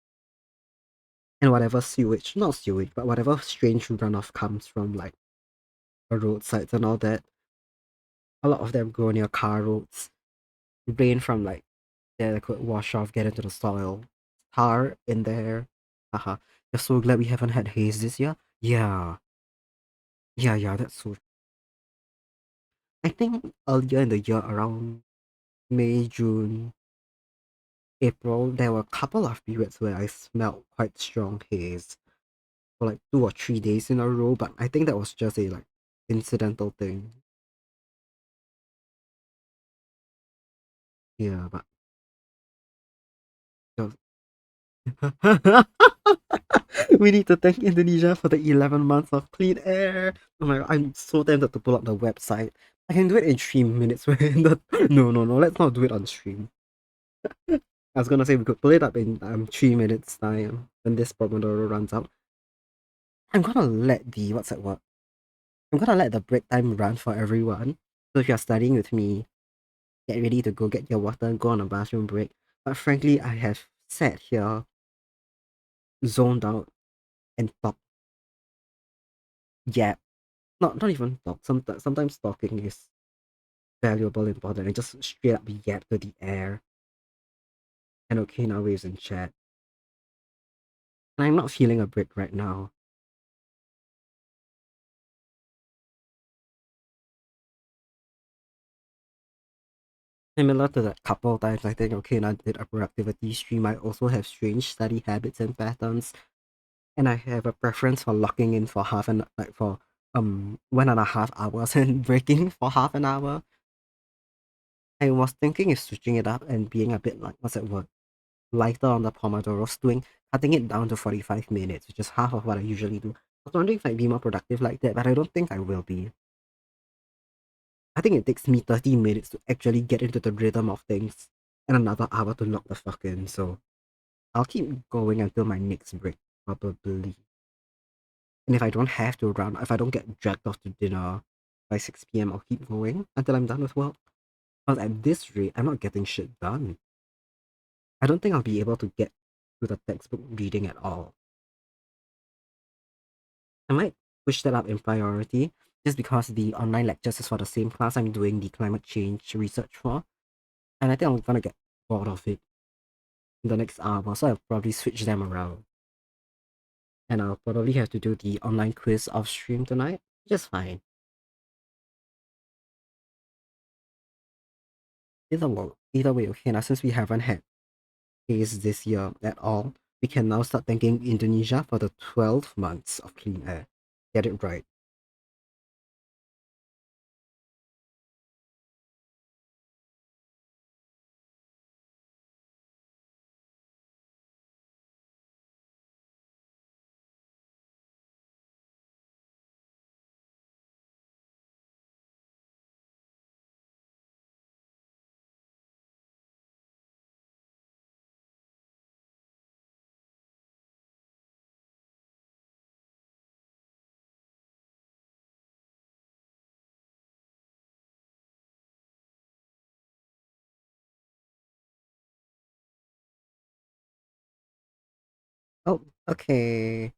And whatever sewage, not sewage, but whatever strange runoff comes from like the roadsides and all that, a lot of them go near car roads. Rain from like there that could wash off, get into the soil. Tar in there. Haha. You're so glad we haven't had haze this year? Yeah. Yeah, that's so. I think earlier in the year, around May, June, April, there were a couple of periods where I smelled quite strong haze for like 2 or 3 days in a row, but I think that was just a like incidental thing. Yeah, but it we need to thank Indonesia for the 11 months of clean air. Oh my god, I'm so tempted to pull up the website. I can do it in 3 minutes. No, let's not do it on stream. I was gonna say we could pull it up in 3 minutes time when this Pomodoro runs out. I'm gonna let the what's that word? I'm gonna let the break time run for everyone. So if you're studying with me, get ready to go get your water and go on a bathroom break. But frankly, I have sat here, zoned out, and talked. Yeah, not even talk. Sometimes talking is valuable, important, and just straight up yap to the air. And okay, now waves in chat. And I'm not feeling a break right now. Similar to that couple times, I think okay, now I did a productivity stream. I also have strange study habits and patterns, and I have a preference for locking in for half an like for 1.5 hours and breaking for half an hour. I was thinking of switching it up and being a bit like what's that word? Lighter on the Pomodoro, doing cutting it down to 45 minutes, which is half of what I usually do. I was wondering if I'd be more productive like that, but I don't think I will be. I think it takes me 30 minutes to actually get into the rhythm of things and another hour to lock the fuck in, so I'll keep going until my next break, probably. And if I don't have to run, if I don't get dragged off to dinner by 6 p.m., I'll keep going until I'm done with work. Because at this rate, I'm not getting shit done. I don't think I'll be able to get to the textbook reading at all. I might push that up in priority just because the online lectures is for the same class I'm doing the climate change research for. And I think I'm gonna get bored of it in the next hour, so I'll probably switch them around. And I'll probably have to do the online quiz off stream tonight. Just fine. Either way, okay, now since we haven't had haze this year at all, we can now start thanking Indonesia for the 12 months of clean air. Get it right. Oh, okay.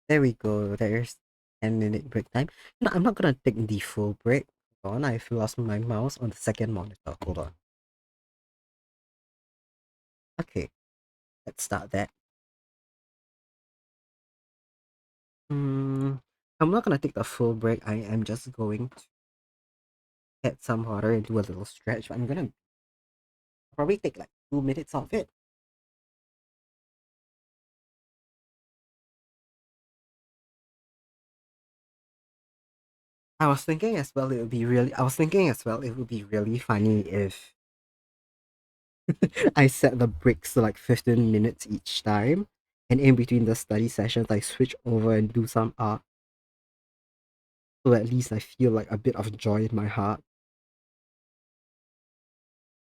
There we go. There's 10-minute break time. No, I'm not gonna take the full break. Hold on, I've lost my mouse on the second monitor. Hold on. Okay, let's start that. Hmm. I'm not gonna take the full break. I am just going to get some water and do a little stretch. But I'm gonna probably take like 2 minutes of it. I was thinking as well, it would be really funny if I set the breaks to like 15 minutes each time. And in between the study sessions, I switch over and do some art. So at least I feel like a bit of joy in my heart.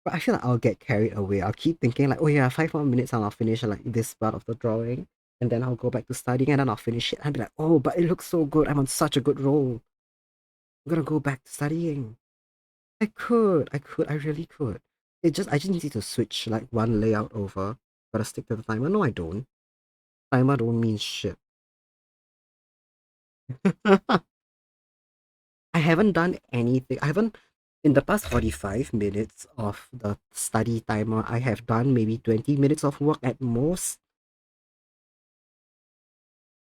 But I feel like I'll get carried away. I'll keep thinking like, oh yeah, 5 more minutes and I'll finish like this part of the drawing. And then I'll go back to studying and then I'll finish it. And I'll be like, oh, but it looks so good. I'm on such a good roll. I'm gonna go back to studying. I really could. I just need to switch like one layout over. Gotta stick to the timer. No, I don't. Timer don't mean shit. I haven't done anything. I haven't in the past 45 minutes of the study timer, I have done maybe 20 minutes of work at most.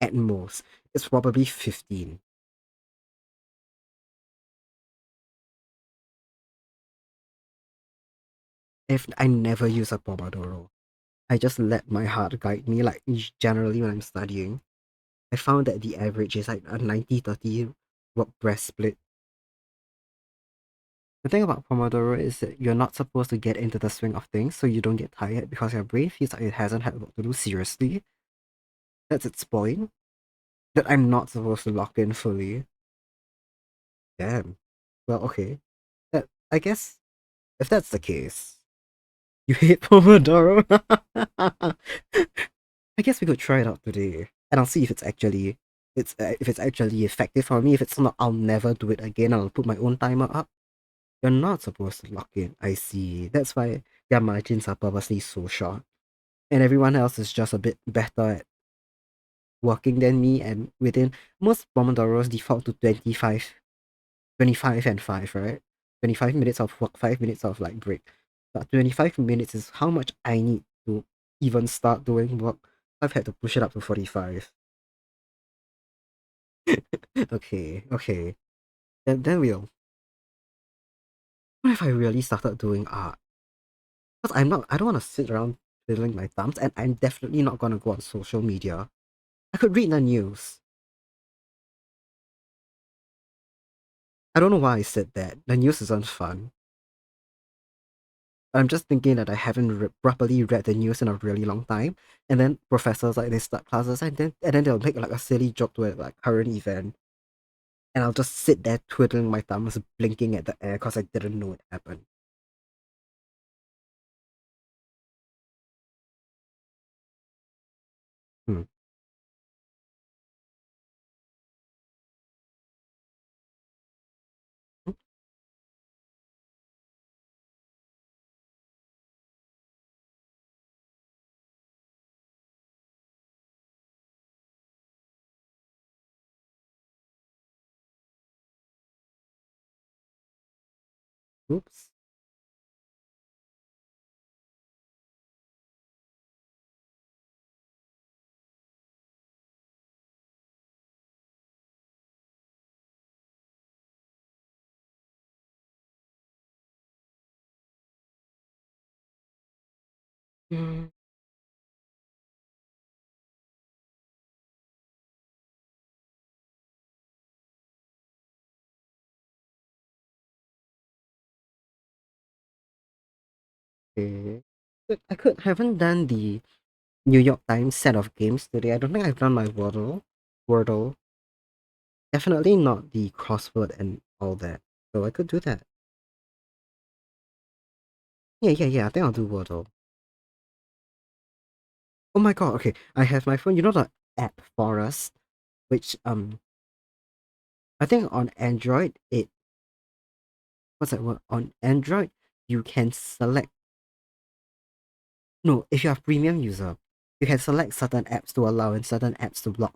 At most. It's probably 15. If I never use a Pomodoro, I just let my heart guide me. Like generally when I'm studying, I found that the average is like a 90-30 work breast split. The thing about Pomodoro is that you're not supposed to get into the swing of things so you don't get tired because your brain feels like it hasn't had work to do seriously. That's its point. That I'm not supposed to lock in fully. Damn. Well, okay. I guess if that's the case, you hate Pomodoro. I guess we could try it out today, and I'll see if it's actually effective for me. If it's not, I'll never do it again. I'll put my own timer up. You're not supposed to lock in. I see. That's why their margins are purposely so short, and everyone else is just a bit better at working than me. And within most Pomodoros default to 25 and 5, right? 25 minutes of work, 5 minutes of like break. But 25 minutes is how much I need to even start doing work. I've had to push it up to 45. Okay, okay. Then we'll. What if I really started doing art? Because I don't want to sit around twiddling my thumbs, and I'm definitely not going to go on social media. I could read the news. I don't know why I said that. The news isn't fun. I'm just thinking that I haven't properly read the news in a really long time, and then professors like they start classes, and then they'll make like a silly joke to it, like current event, and I'll just sit there twiddling my thumbs, blinking at the air because I didn't know it happened. Hmm. Oops. Hmm. Okay. I could haven't done the New York Times set of games today. I don't think I've done my Wordle. Definitely not the crossword and all that. So I could do that. Yeah. I think I'll do Wordle. Oh my god, okay. I have my phone. You know the app Forest, which I think on Android what's that word? On Android you can select no, if you're a premium user, you can select certain apps to allow and certain apps to block.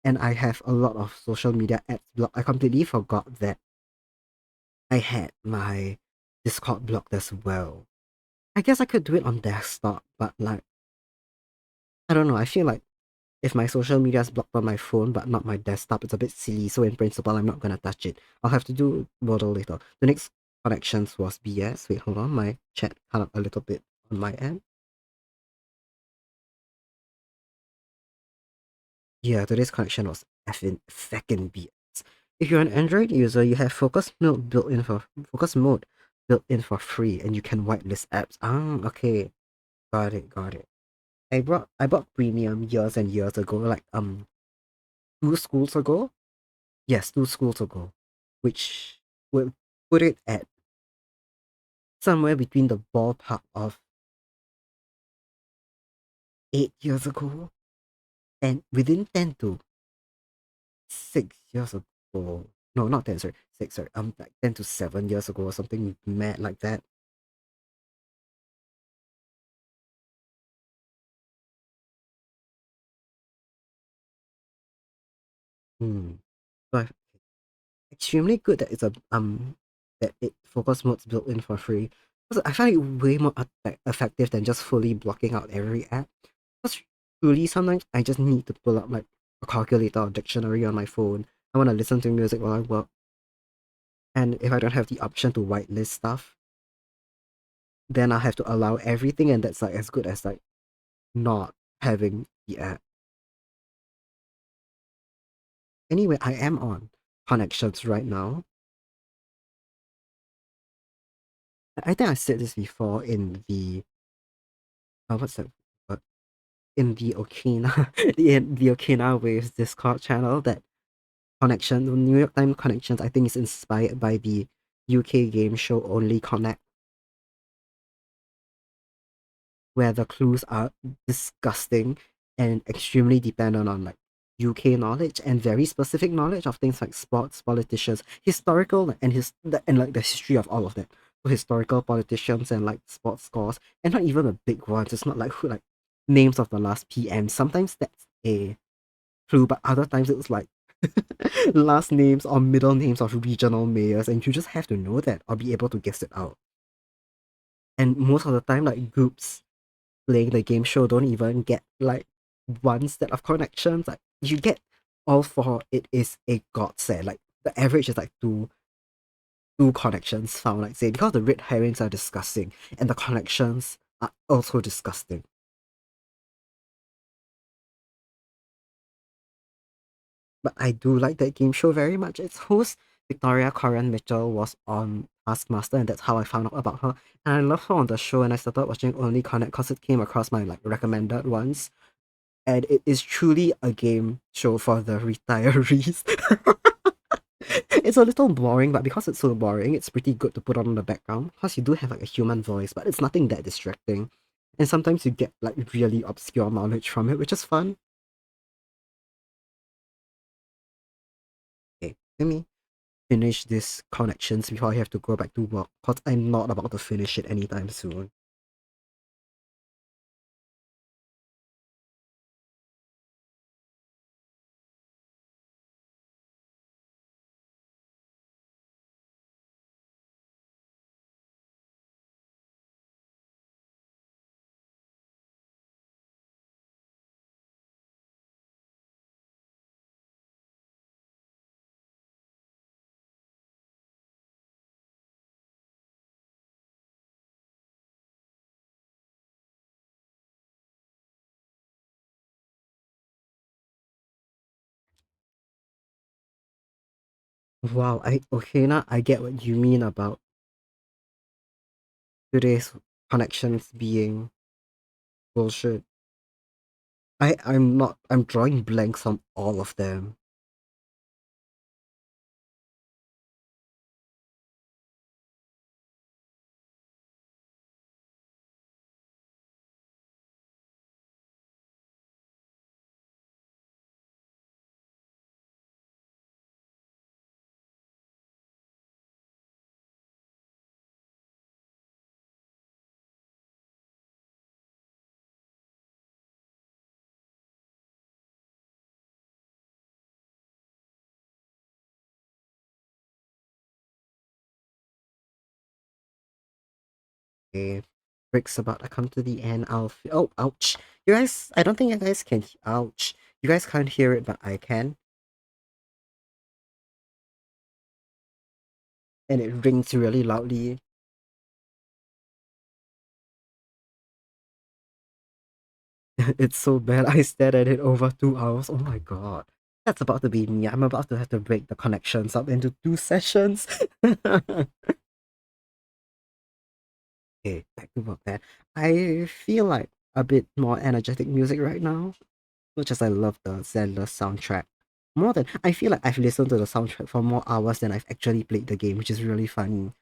And I have a lot of social media apps blocked. I completely forgot that I had my Discord blocked as well. I guess I could do it on desktop, but like I don't know, I feel like if my social media is blocked on my phone but not my desktop, it's a bit silly. So in principle, I'm not gonna touch it. I'll have to do Wordle later. The next connections was BS. Wait, hold on. My chat cut up a little bit on my end. Yeah, today's connection was effing feckin' BS. If you're an Android user, you have focus mode built in for free, and you can whitelist apps. Ah, okay, got it, got it. I bought premium years and years ago, like 2 schools ago. Yes, 2 schools ago, which would put it at somewhere between the ballpark of 8 years ago and within 10 to 6 years ago. No, not 10, sorry, 6, sorry. Like 10 to 7 years ago or something mad like that. Hmm. But extremely good that it's a that it focus mode's built in for free. Because I find it way more effective than just fully blocking out every app. Because truly, sometimes I just need to pull up like a calculator or dictionary on my phone. I want to listen to music while I work, and if I don't have the option to whitelist stuff, then I have to allow everything, and that's like as good as like not having the app. Anyway, I am on connections right now. I think I said this before in the what's that? In the Okina the Okina Waves Discord channel that connection the New York Times connections I think is inspired by the UK game show Only Connect, where the clues are disgusting and extremely dependent on like UK knowledge and very specific knowledge of things like sports, politicians, historical and like the history of all of that. So historical politicians and like sports scores and not even the big ones. It's not like who like names of the last PM. Sometimes that's a clue, but other times it was like last names or middle names of regional mayors, and you just have to know that or be able to guess it out. And most of the time, like groups playing the game show don't even get like one set of connections. Like you get all four, it is a godsend. Like the average is like two connections found, like say because the red herrings are disgusting and the connections are also disgusting. But I do like that game show very much. Its host, Victoria Coren Mitchell, was on Taskmaster, and that's how I found out about her. And I love her on the show, and I started watching Only Connect because it came across my like recommended ones. And it is truly a game show for the retirees. It's a little boring, but because it's so boring, it's pretty good to put on in the background. Because you do have like a human voice, but it's nothing that distracting. And sometimes you get like really obscure knowledge from it, which is fun. Okay, let me finish this connections before I have to go back to work because I'm not about to finish it anytime soon. Wow, okay now I get what you mean about today's connections being bullshit. I'm drawing blanks on all of them. Okay. Breaks about to come to the end. Oh ouch. You guys I don't think you guys can ouch. You guys can't hear it, but I can. And it rings really loudly. It's so bad. I stared at it over 2 hours. Oh my god. That's about to be me. I'm about to have to break the connections up into 2 sessions. Okay, back to work then. I feel like a bit more energetic music right now. Much as I love the Zelda soundtrack. More than I feel like I've listened to the soundtrack for more hours than I've actually played the game, which is really funny.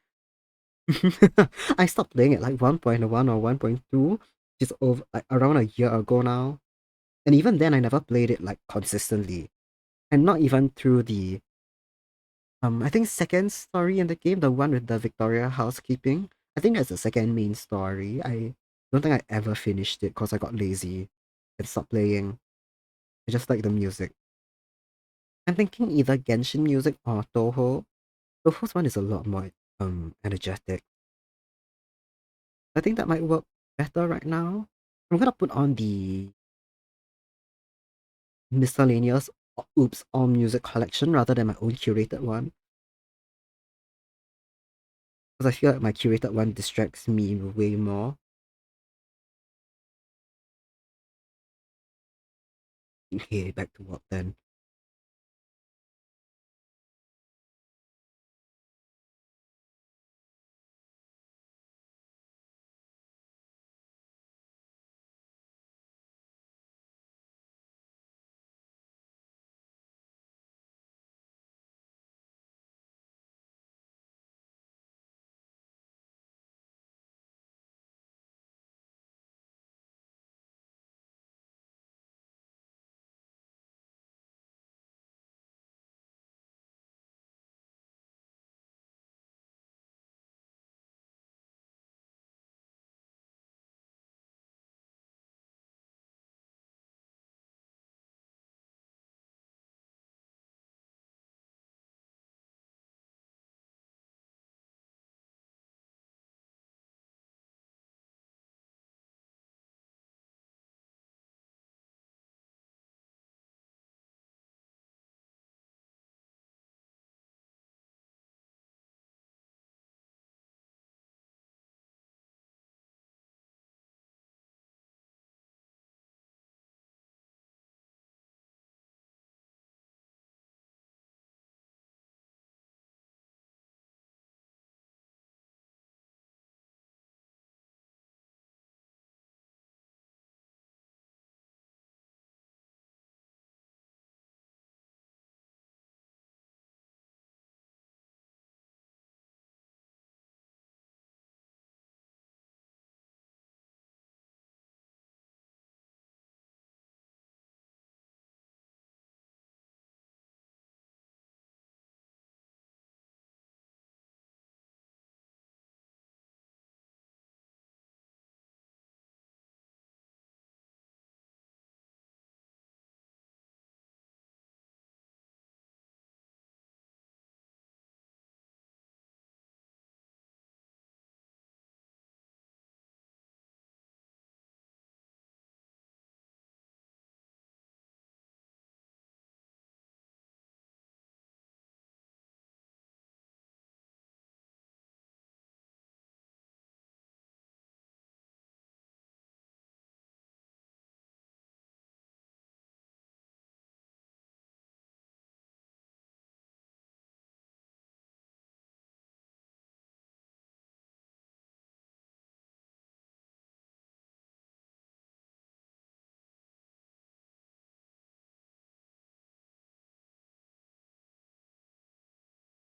I stopped playing it like 1.1 or 1.2, which is over like around a year ago now. And even then I never played it like consistently. And not even through the I think second story in the game, the one with the Victoria housekeeping. I think that's the second main story. I don't think I ever finished it because I got lazy and stopped playing. I just like the music. I'm thinking either Genshin music or Toho. Toho's one is a lot more energetic. I think that might work better right now. I'm gonna put on the miscellaneous oops all music collection rather than my own curated one. Because I feel like my curated one distracts me way more. Okay, back to work then.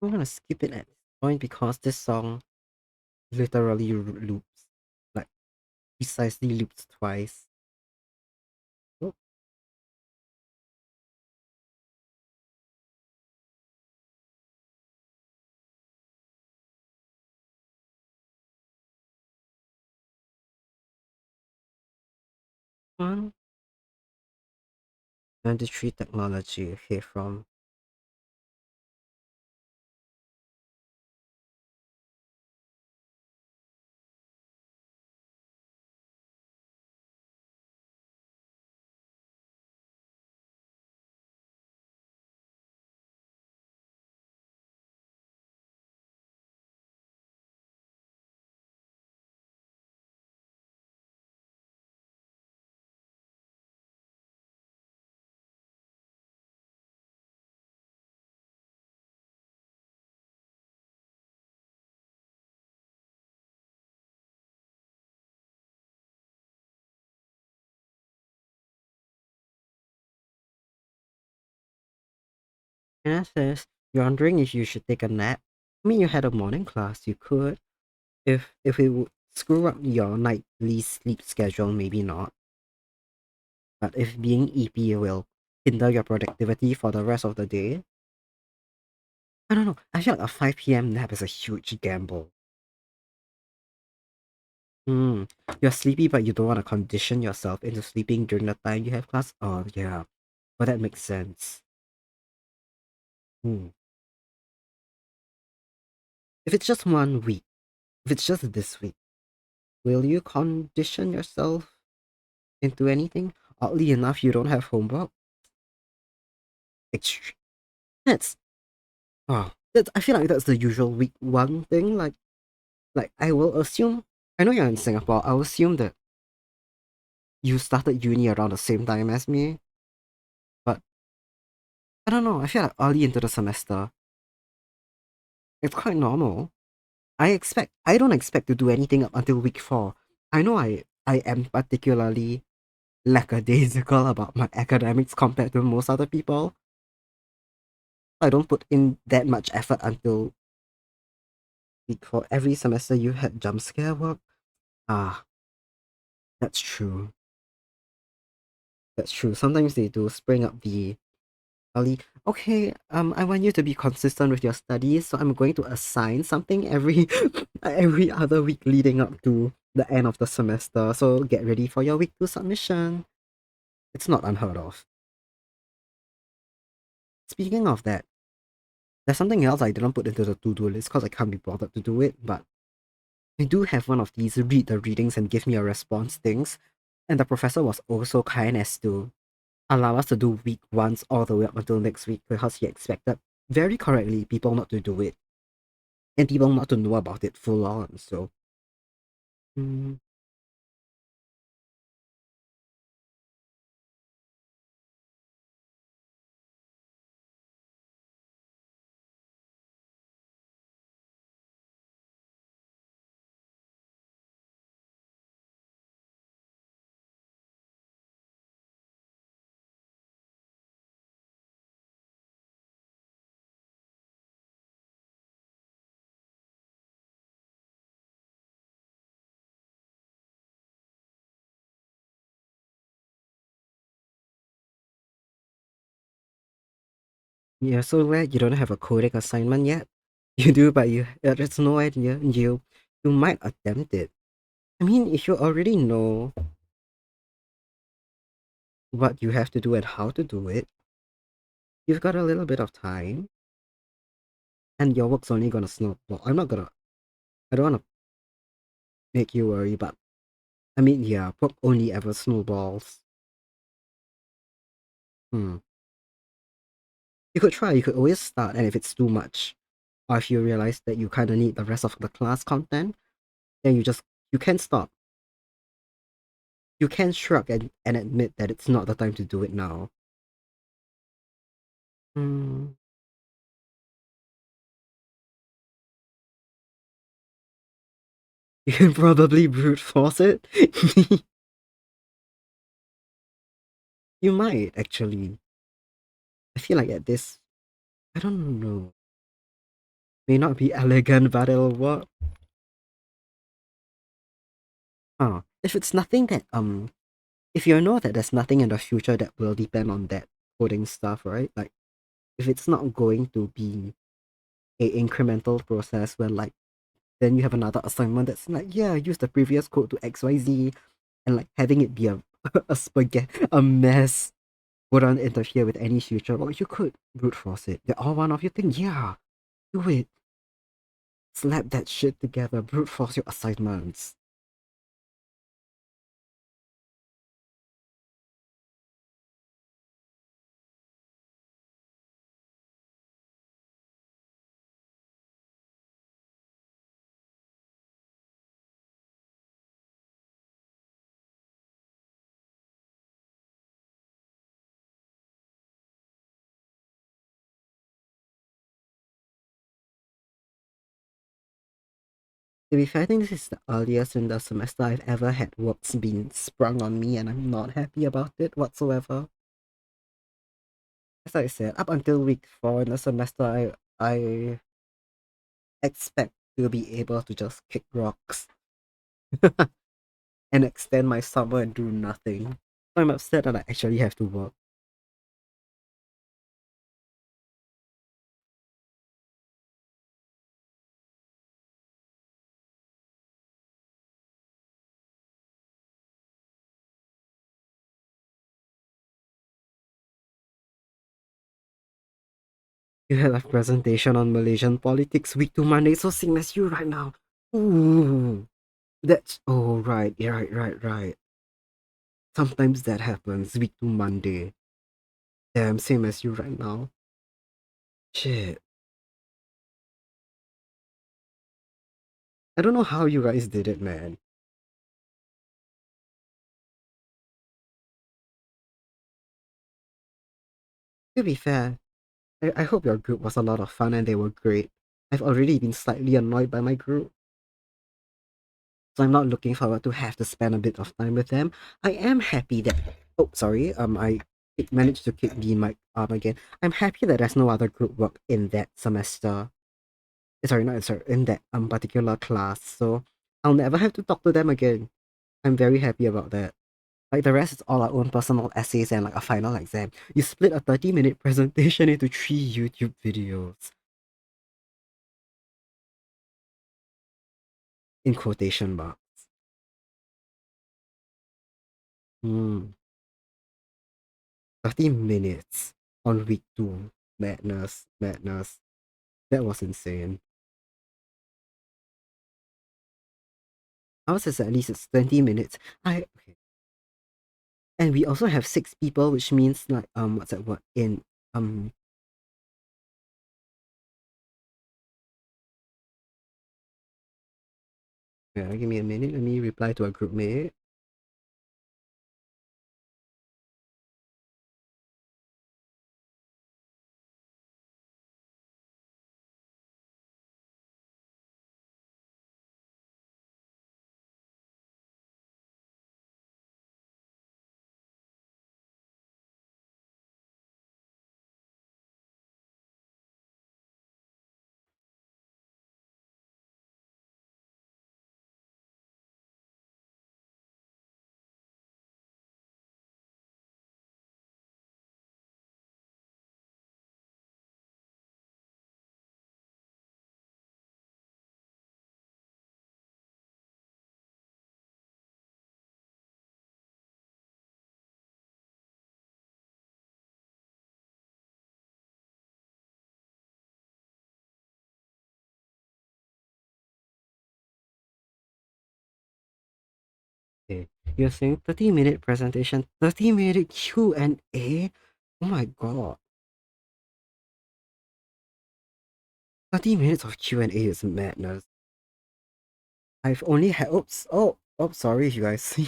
I'm gonna skip it at this point because this song literally loops. Like precisely loops twice. Oh, one. 23 technology. Okay, from And says, you're wondering if you should take a nap? I mean, you had a morning class, you could. If it would screw up your nightly sleep schedule, maybe not. But if being EP will hinder your productivity for the rest of the day, I don't know. I feel like a 5 p.m. nap is a huge gamble. Hmm. You're sleepy, but you don't want to condition yourself into sleeping during the time you have class? Oh, yeah. But that makes sense. Hmm. If it's just 1 week, if it's just this week, will you condition yourself into anything? Oddly enough, you don't have homework. Extre- that's I feel like that's the usual week one thing. Like I will assume. I know you're in Singapore. I'll assume that you started uni around the same time as me. But I don't know. I feel like early into the semester, it's quite normal. I don't expect to do anything up until week four. I know I am particularly lackadaisical about my academics compared to most other people. I don't put in that much effort until week four. Every semester you had jump scare work. Ah, that's true. That's true. Sometimes they do spring up the early. Okay, I want you to be consistent with your studies, so I'm going to assign something every every other week leading up to the end of the semester. So get ready for your week two submission. It's not unheard of. Speaking of that, there's something else I didn't put into the to-do list because I can't be bothered to do it, but I do have one of these read the readings and give me a response things. And the professor was also kind as to allow us to do week ones all the way up until next week because he expected, very correctly, people not to do it and people not to know about it full on. So, mm, yeah, so glad you don't have a coding assignment yet. You do, but you there's no idea. You might attempt it. I mean, if you already know what you have to do and how to do it, you've got a little bit of time, and your work's only gonna snowball. I don't wanna make you worry, but I mean, yeah, work only ever snowballs. Hmm. You could try, you could always start, and if it's too much, or if you realize that you kinda need the rest of the class content, then you can stop. You can shrug and admit that it's not the time to do it now. Hmm. You can probably brute force it. You might, actually. I feel like at this, I don't know. May not be elegant, but it'll work. If it's nothing that, if you know that there's nothing in the future that will depend on that coding stuff, right? Like, if it's not going to be a incremental process where, like, then you have another assignment that's like, yeah, use the previous code to XYZ, and like having it be a a spaghetti, a mess wouldn't interfere with any future. Well, you could brute force it. The all one of you think, yeah, do it. Slap that shit together. Brute force your assignments. To be fair, I think this is the earliest in the semester I've ever had works being sprung on me, and I'm not happy about it whatsoever. as I said, up until week 4 in the semester, I expect to be able to just kick rocks and extend my summer and do nothing. I'm upset that I actually have to work. You had a presentation on Malaysian politics week 2 Monday, so same as you right now. Ooh, that's oh right, yeah, right. Sometimes that happens week 2 Monday. Damn, same as you right now. Shit. I don't know how you guys did it, man. To be fair, I hope your group was a lot of fun and they were great. I've already been slightly annoyed by my group, so I'm not looking forward to have to spend a bit of time with them. I am happy that oh sorry, I managed to kick the mic again. I'm happy that there's no other group work in that semester. Sorry, not sorry, in that particular class, so I'll never have to talk to them again. I'm very happy about that. Like the rest is all our own personal essays and like a final exam. You split a 30-minute presentation into 3 YouTube videos. In quotation marks. 30 minutes on week 2. Madness. That was insane. Ours is at least it's 20 minutes. Okay. And we also have 6 people, which means like what's that word in yeah, give me a minute, let me reply to a group mate. Okay. You're saying 30-minute presentation, 30-minute Q&A? Oh my god. 30 minutes of Q&A is madness. I've only had sorry you guys. I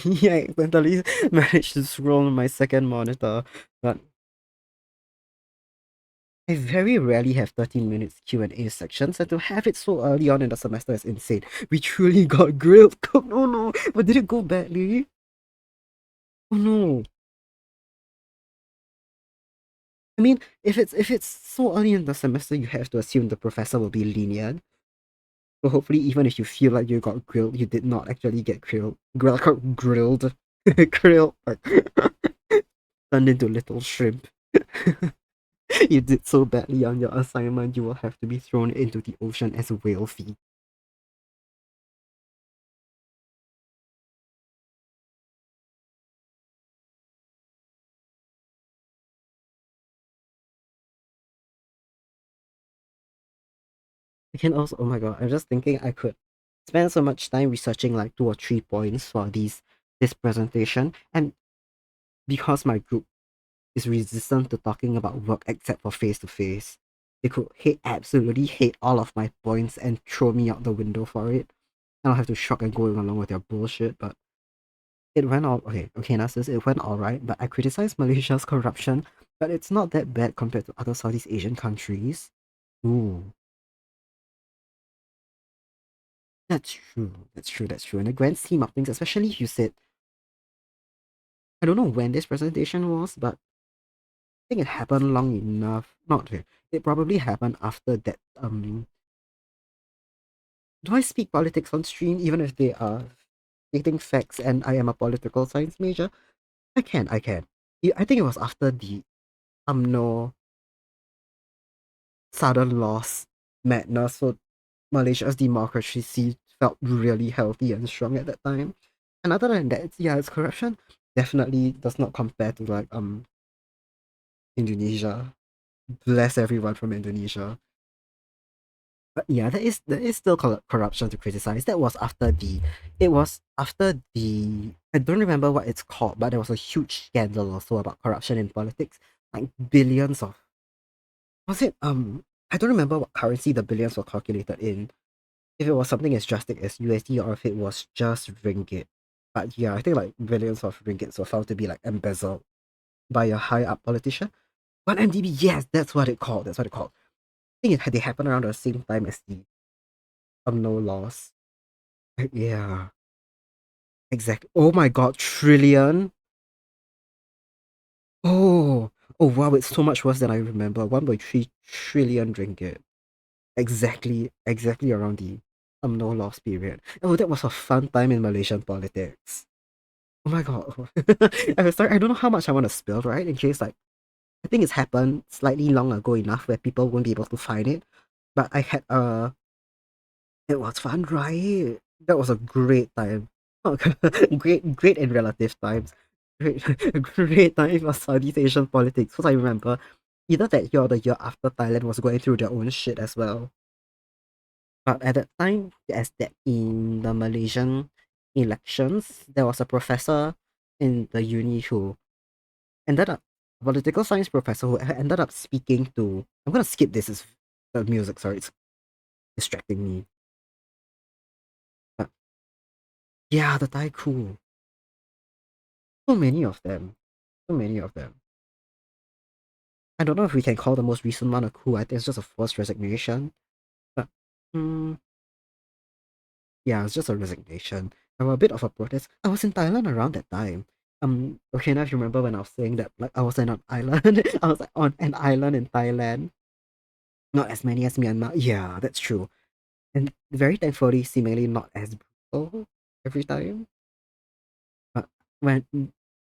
accidentally managed to scroll on my second monitor, but I very rarely have 13 minutes Q&A sections, and to have it so early on in the semester is insane. We truly got grilled. Oh no, but did it go badly? Oh no. I mean, if it's so early in the semester, you have to assume the professor will be lenient. So hopefully, even if you feel like you got grilled, you did not actually get grilled, grilled, turned into little shrimp. You did so badly on your assignment, you will have to be thrown into the ocean as a whale feed. I can also, oh my god, I'm just thinking I could spend so much time researching like 2 or 3 points for this presentation, and because my group is resistant to talking about work except for face to face, they could absolutely hate all of my points and throw me out the window for it. And I'll have to shock and going along with their bullshit, but it went all okay, Nasus, it went alright, but I criticized Malaysia's corruption, but it's not that bad compared to other Southeast Asian countries. Ooh, that's true. In the grand scheme of things, especially if you said, I don't know when this presentation was, but think it happened long enough. Not really. It probably happened after that. Do I speak politics on stream even if they are stating facts and I am a political science major? I can, I can. Yeah, I think it was after the UMNO sudden loss madness. So Malaysia's democracy felt really healthy and strong at that time. And other than that, its corruption definitely does not compare to like Indonesia. Bless everyone from Indonesia. But yeah, there is still corruption to criticize. It was after the I don't remember what it's called, but there was a huge scandal also about corruption in politics, like billions of was it I don't remember what currency the billions were calculated in. If it was something as drastic as USD or if it was just ringgit. But yeah, I think like billions of ringgits were found to be like embezzled by a high up politician. 1 MDB, yes, that's what it called. That's what it called. I think they happened around the same time as the no loss. Yeah, exactly. Oh my god, trillion. Oh, oh wow, it's so much worse than I remember. 1.3 trillion ringgit. Exactly around the no loss period. Oh, that was a fun time in Malaysian politics. Oh my god. I'm sorry, I don't know how much I want to spill, right? In case like I think it's happened slightly long ago enough where people won't be able to find it. But I had it was fun, right? That was a great time. Great in relative times. Great great time for Southeast Asian politics. Because I remember either that year or the year after Thailand was going through their own shit as well. But at that time, as that in the Malaysian elections, there was a professor in the uni who ended up a political science professor who ended up speaking to I'm gonna skip this is the music, sorry, it's distracting me. But yeah, the Thai coup. So many of them. So many of them. I don't know if we can call the most recent one a coup. I think it's just a forced resignation. But mm, yeah, it's just a resignation. There were a bit of a protest. I was in Thailand around that time. Okay, now if you remember when I was saying that, like I was on an island, I was like on an island in Thailand. Not as many as Myanmar. Yeah, that's true. And very thankfully, seemingly not as brutal every time. But when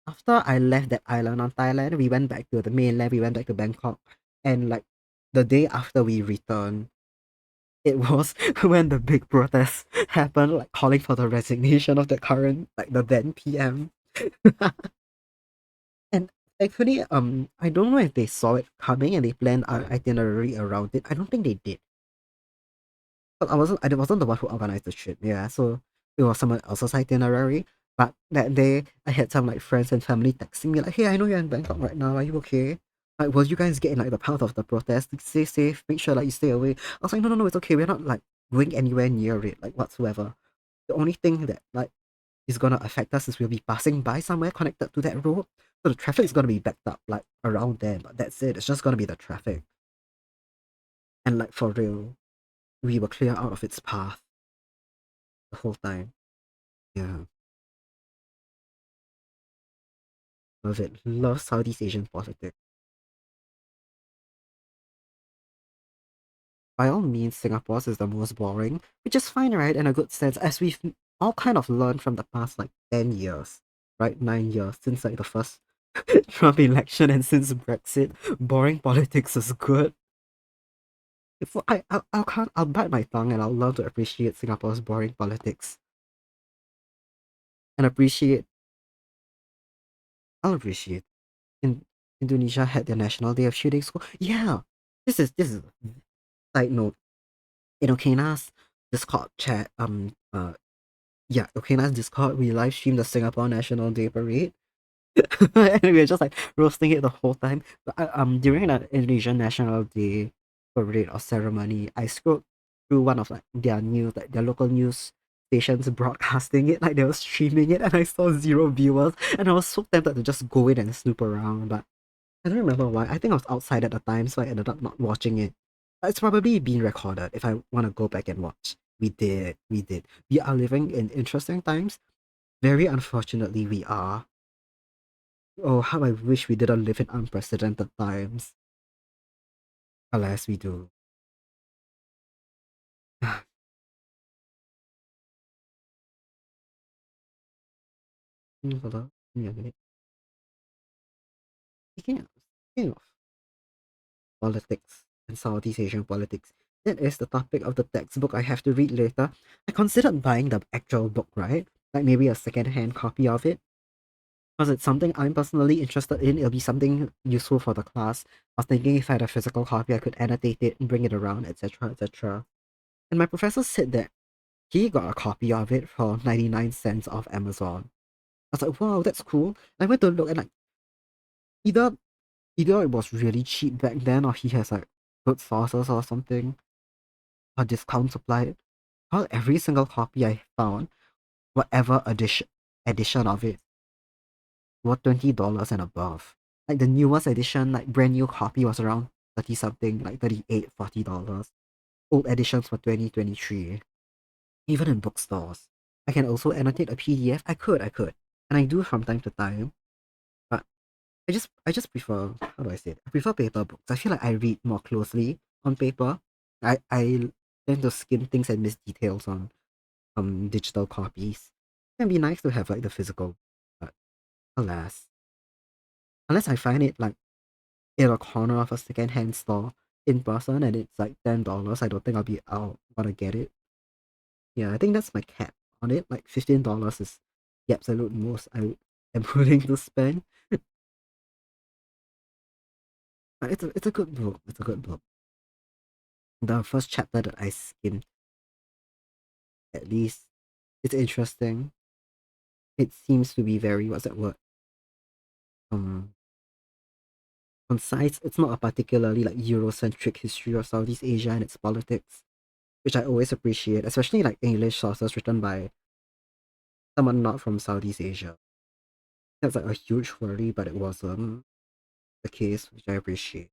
after I left that island on Thailand, we went back to the mainland. We went back to Bangkok, and like the day after we returned, it was when the big protest happened, like calling for the resignation of the current, like the then PM. And thankfully, I don't know if they saw it coming and they planned an itinerary around it. I don't think they did. But I wasn't the one who organized the trip, yeah. So it was someone else's itinerary. But that day, I had some like friends and family texting me like, "Hey, I know you're in Bangkok right now. Are you okay? Like, will you guys get in like the path of the protest? Stay safe. Make sure like you stay away." I was like, "No, no, no, it's okay. We're not like going anywhere near it, like whatsoever. The only thing that like is gonna affect us is we'll be passing by somewhere connected to that road. So the traffic is gonna be backed up like around there. But that's it. It's just gonna be the traffic. And like for real, we were clear out of its path the whole time." Yeah, love it. Love Southeast Asian politics. By all means, Singapore's is the most boring, which is fine, right? In a good sense, as we've all kind of learned from the past like 10 years, right? 9 years since like the first Trump election and since Brexit, boring politics is good. If I'll bite my tongue and I'll learn to appreciate Singapore's boring politics and I'll appreciate. In Indonesia had their National Day a few days ago. Yeah, this is a side note. In Okina's Discord chat, yeah, Okina's Discord, we live streamed the Singapore National Day Parade. And we were just like roasting it the whole time. But during the Indonesian National Day parade or ceremony, I scrolled through one of like their news, like their local news stations broadcasting it, like they were streaming it, and I saw zero viewers, and I was so tempted to just go in and snoop around, but I don't remember why. I think I was outside at the time, so I ended up not watching it. It's probably been recorded if I want to go back and watch. We did, we did. We are living in interesting times. Very unfortunately, we are. Oh, how I wish we didn't live in unprecedented times. Alas, we do. Hold on. Give me a minute. Speaking of politics and Southeast Asian politics, that is the topic of the textbook I have to read later. I considered buying the actual book, right? Like maybe a second-hand copy of it. Because it's something I'm personally interested in. It'll be something useful for the class. I was thinking if I had a physical copy, I could annotate it and bring it around, etc., etc. And my professor said that he got a copy of it for 99 cents off Amazon. I was like, wow, that's cool. I went to look and like either either it was really cheap back then or he has like good sources or something, or discount supplied. Well, every single copy I found, whatever edition of it, were $20 and above. Like the newest edition, like brand new copy was around 30 something, like 38, $40. Old editions were 20, 23. Even in bookstores. I can also annotate a PDF. I could. And I do from time to time. But I just prefer, how do I say it? I prefer paper books. I feel like I read more closely on paper. I tend to skim things and miss details on digital copies. It'd be nice to have like the physical, but alas. Unless I find it like in a corner of a second-hand store in person and it's like $10, I don't think I'll wanna get it. Yeah, I think that's my cap on it. Like $15 is the absolute most I am willing to spend. But it's a good book. It's a good book. The first chapter that I skimmed, at least, it's interesting. It seems to be very, what's that word? Um, concise. It's not a particularly like Eurocentric history of Southeast Asia and its politics, which I always appreciate, especially like English sources written by someone not from Southeast Asia. That's like a huge worry, but it wasn't the case, which I appreciate.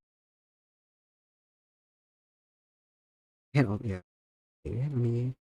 And yeah, okay, let me.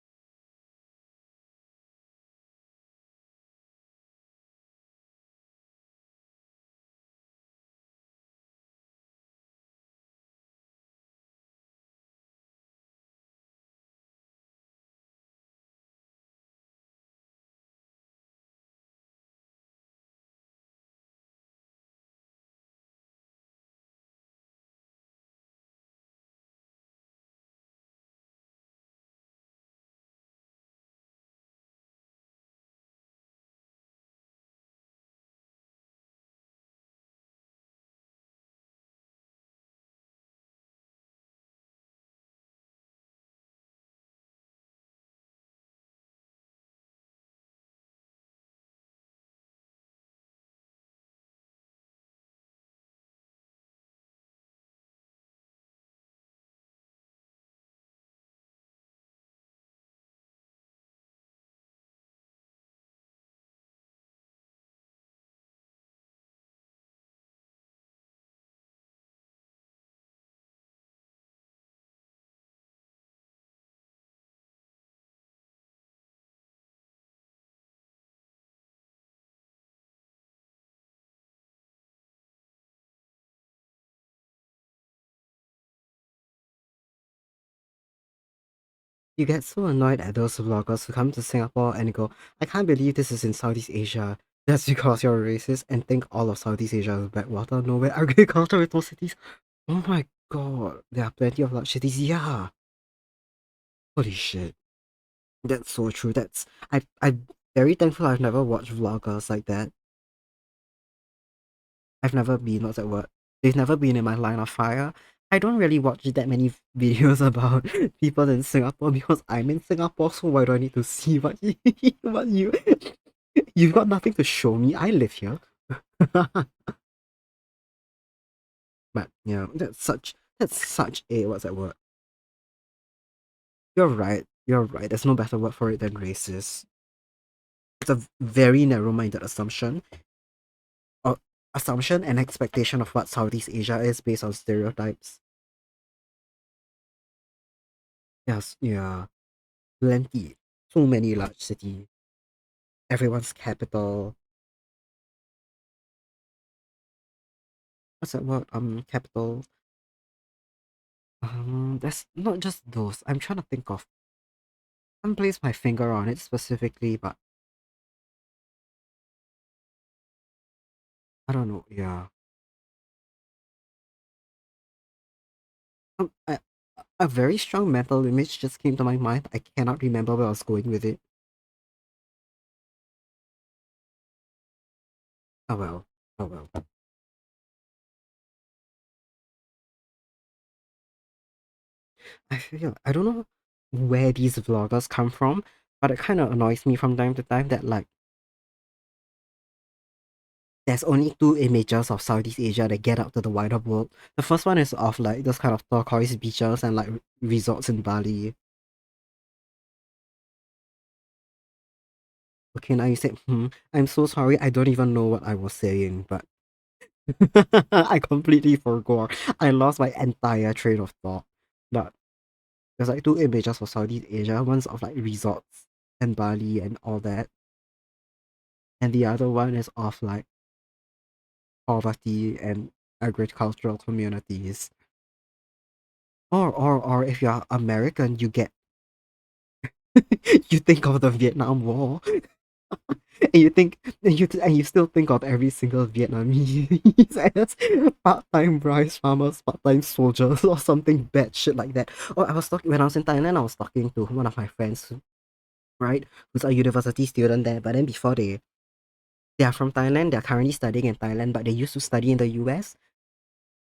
You get so annoyed at those vloggers who come to Singapore and go, I can't believe this is in Southeast Asia. That's because you're racist and think all of Southeast Asia is backwater, nowhere agriculture with no cities. Oh my god, there are plenty of large cities. Yeah. Holy shit. That's so true. I'm very thankful I've never watched vloggers like that. I've never been, what's that word? They've never been in my line of fire. I don't really watch that many videos about people in Singapore because I'm in Singapore, so why do I need to see what you've got nothing to show me. I live here. But yeah, that's such a what's that word? You're right. You're right. There's no better word for it than racist. It's a very narrow-minded or assumption and expectation of what Southeast Asia is based on stereotypes. Yes, yeah. Plenty. So many large cities. Everyone's capital. what's that word? Capital. There's not just those. I'm trying to think of. I can't place my finger on it specifically, but I don't know. Yeah. Um, a, a very strong mental image just came to my mind. I cannot remember where I was going with it. Oh well. Oh well. I feel I don't know where these vloggers come from, but it kind of annoys me from time to time that like there's only two images of Southeast Asia that get out to the wider world. The first one is of like those kind of turquoise beaches and like resorts in Bali. Okay, now you said, I'm so sorry, I don't even know what I was saying, but I completely forgot. I lost my entire train of thought. But there's like two images for Southeast Asia. One's of like resorts and Bali and all that. And the other one is of like poverty and agricultural communities. Or if you're American, you get you think of the Vietnam War, and you still think of every single Vietnamese as part-time rice farmers, part-time soldiers, or something bad shit like that. Oh, I was talking when I was in Thailand. I was talking to one of my friends, right, who's a university student there. But then before they are from Thailand. They're currently studying in Thailand, but they used to study in the US.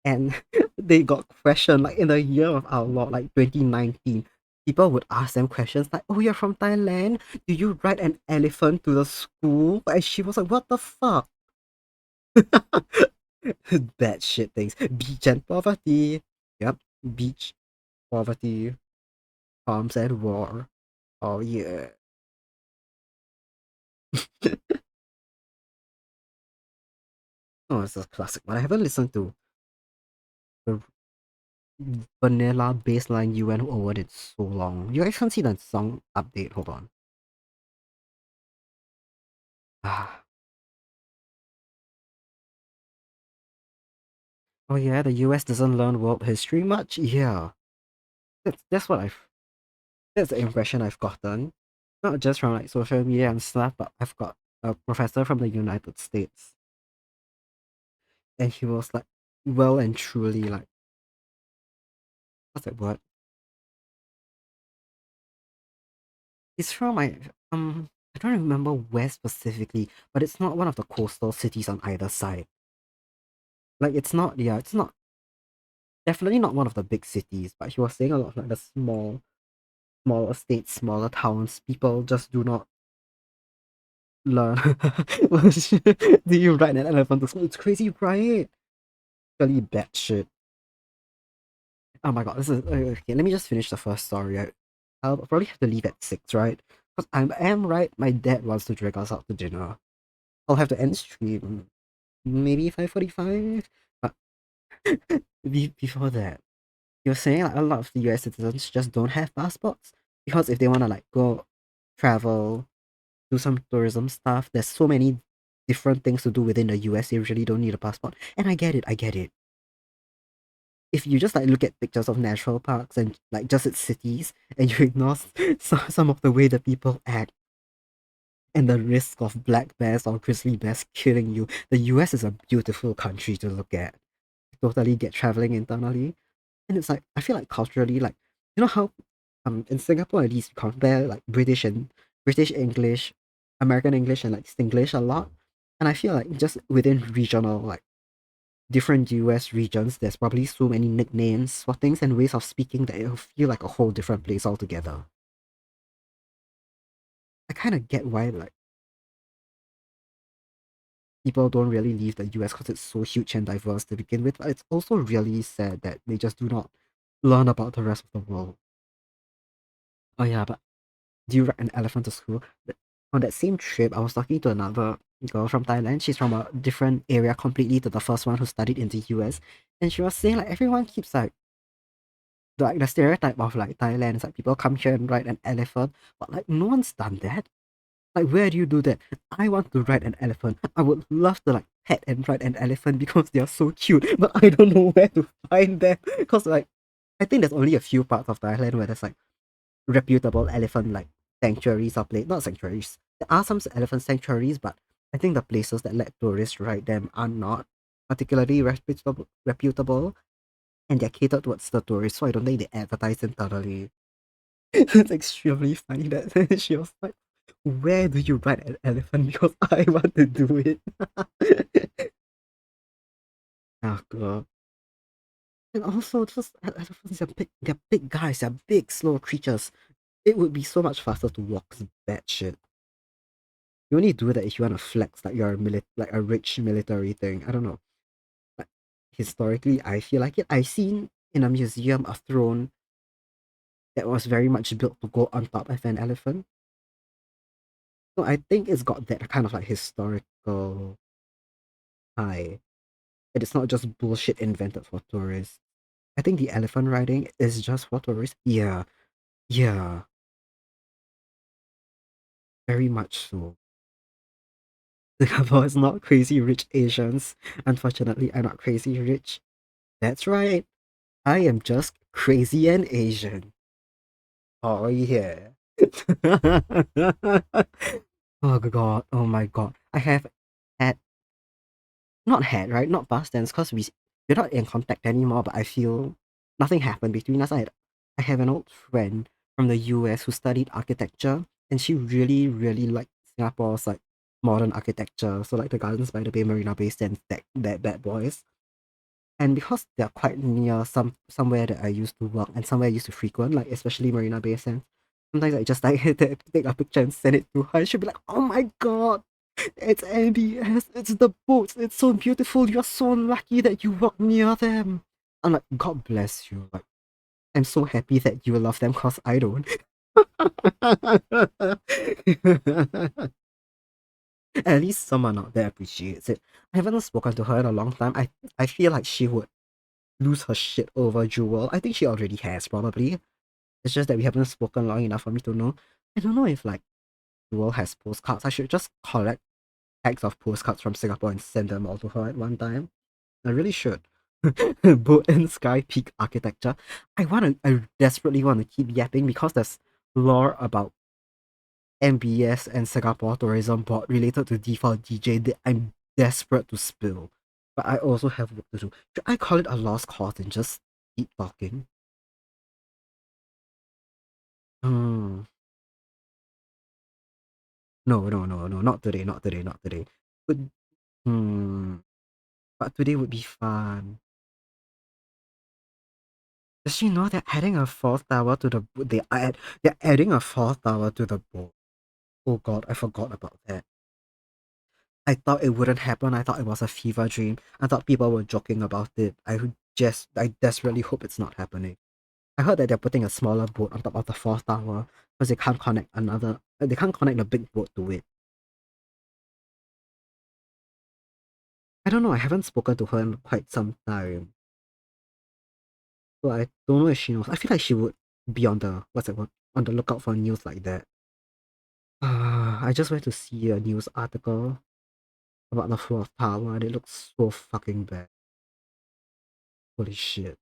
And they got questioned like in the year of our Lord, like 2019. People would ask them questions like, "Oh, you're from Thailand? Do you ride an elephant to the school?" And she was like, "What the fuck?" Bad shit things. Beach and poverty. Yep. Beach, poverty, bombs and war. Oh yeah. Oh, it's a classic. But I haven't listened to the vanilla baseline you went over it so long. You guys can't see the song update. Hold on. Ah. Oh yeah, the US doesn't learn world history much? Yeah. That's what I've that's the impression I've gotten. Not just from like social media and stuff, but I've got a professor from the United States. And he was like well and truly like what's that word? He's from I don't remember where specifically, but it's not one of the coastal cities on either side. Like it's not yeah, it's not definitely not one of the big cities, but he was saying a lot of like the smaller states, smaller towns, people just do not learn. Do you ride an elephant to school? It's crazy, right? Really bad shit. Oh my god, this is okay. Let me just finish the first story. I'll probably have to leave at 6, right? Because I am right. My dad wants to drag us out to dinner. I'll have to end stream maybe 5:45. But before that, you're saying like a lot of the US citizens just don't have passports because if they want to like go travel, do some tourism stuff, there's so many different things to do within the US. They usually don't need a passport, and I get it. I get it. If you just like look at pictures of natural parks and like just its cities, and you ignore some of the way that people act and the risk of black bears or grizzly bears killing you, the US is a beautiful country to look at. Totally get traveling internally. And it's like I feel like culturally, like you know how in Singapore at least we compare like British English, American English and like Singlish a lot. And I feel like just within regional like different US regions, there's probably so many nicknames for things and ways of speaking that it'll feel like a whole different place altogether. I kinda get why like people don't really leave the US because it's so huge and diverse to begin with, but it's also really sad that they just do not learn about the rest of the world. Oh yeah, but do you ride an elephant to school? On that same trip, I was talking to another girl from Thailand. She's from a different area completely to the first one who studied in the US. And she was saying like everyone keeps like the stereotype of like Thailand is like people come here and ride an elephant, but like no one's done that. Like where do you do that? I want to ride an elephant. I would love to like pet and ride an elephant because they are so cute, but I don't know where to find them. Because like I think there's only a few parts of Thailand where there's like reputable elephant like sanctuaries or place not sanctuaries. There are some elephant sanctuaries, but I think the places that let tourists ride them are not particularly reputable and they're catered towards the tourists, so I don't think they advertise them thoroughly. It's extremely funny that she was like, where do you ride an elephant? Because I want to do it. Oh god. And also just elephants are big guys, they're big, slow creatures. It would be so much faster to walk that shit. You only do that if you want to flex like you're like a rich military thing. I don't know. But historically I feel like it. I've seen in a museum a throne that was very much built to go on top of an elephant. So I think it's got that kind of like historical high. And it's not just bullshit invented for tourists. I think the elephant riding is just for tourists. Yeah, yeah, very much so. Singapore is not crazy rich Asians. Unfortunately, I'm not crazy rich. That's right. I am just crazy and Asian. Oh yeah. Oh god. Oh my god. I have had not had, right? Not past tense, because we're not in contact anymore, but I feel nothing happened between us. I have an old friend from the US who studied architecture, and she really, really liked Singapore's like modern architecture. So like the Gardens by the Bay, Marina Bay Sands, that bad boys. And because they're quite near somewhere that I used to work and somewhere I used to frequent, like especially Marina Bay Sands, sometimes I just like take a picture and send it to her. She'll be like, "Oh my god, it's MBS, it's the boats, it's so beautiful. You're so lucky that you work near them." I'm like, God bless you. Like, I'm so happy that you love them because I don't. At least someone out there appreciates it. I haven't spoken to her in a long time. I feel like she would lose her shit over Jewel. I think she already has, probably. It's just that we haven't spoken long enough for me to know. I don't know if like Jewel has postcards. I should just collect packs of postcards from Singapore and send them all to her at one time. I really should. Boat and Sky Peak architecture. I desperately want to keep yapping because there's lore about MBS and Singapore Tourism Board related to default DJ that I'm desperate to spill. But I also have work to do. Should I call it a lost cause and just keep talking? Hmm. No, no, no, no, not today, not today, not today. But but today would be fun. Does she know they're adding a fourth tower to the they're adding a fourth tower to the boat? Oh god, I forgot about that. I thought it wouldn't happen. I thought it was a fever dream. I thought people were joking about it. I desperately hope it's not happening. I heard that they're putting a smaller boat on top of the fourth tower because they can't connect the big boat to it. I don't know. I haven't spoken to her in quite some time. So I don't know if she knows. I feel like she would be on the what's it called? On the lookout for news like that. I just went to see a news article about the fourth tower and it looks so fucking bad. Holy shit.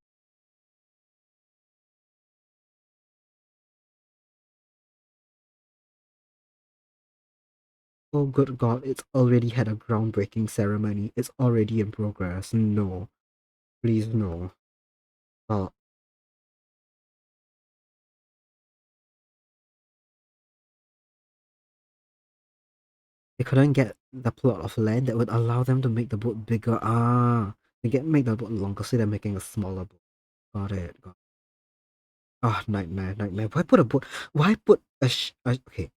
Oh good god, it's already had a groundbreaking ceremony. It's already in progress. No. Please no. Oh, they couldn't get the plot of land that would allow them to make the boat bigger. They get make the boat longer, so they're making a smaller boat. Got it. Nightmare, nightmare. Why put okay,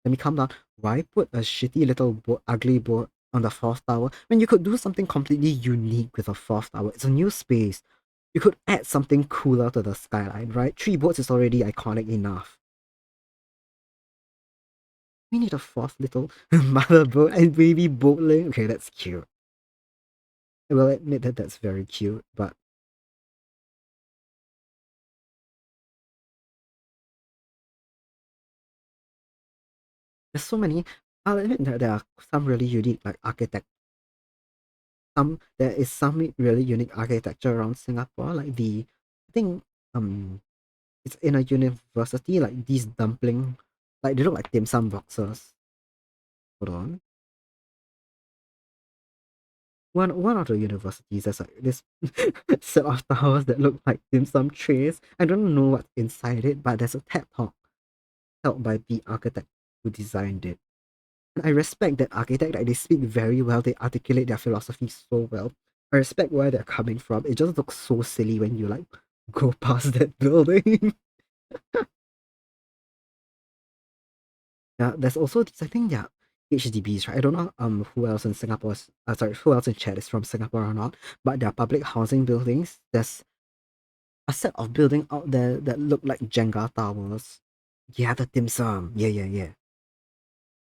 let me calm down. Why put a shitty little boat, ugly boat on the fourth tower when you could do something completely unique with a fourth tower? It's a new space. You could add something cooler to the skyline, right? Three boats is already iconic enough. We need a fourth little mother boat and baby boatling. Okay, that's cute. I will admit that that's very cute, but there's so many. I'll admit that there are some really unique like architect There is some really unique architecture around Singapore, like I think um it's in a university, like these dumpling, like they look like dim sum boxes. Hold on. One of the universities there's like this set of towers that look like dim sum trays. I don't know what's inside it, but there's a TED talk held by the architect who designed it. And I respect that architect, like they speak very well, they articulate their philosophy so well. I respect where they're coming from. It just looks so silly when you like go past that building. Yeah, there's also these, I think, yeah, HDBs, right? I don't know who else in Singapore is, sorry, who else in chat is from Singapore or not, but there are public housing buildings. There's a set of building out there that look like Jenga towers. Yeah, the dim sum. Yeah, yeah, yeah.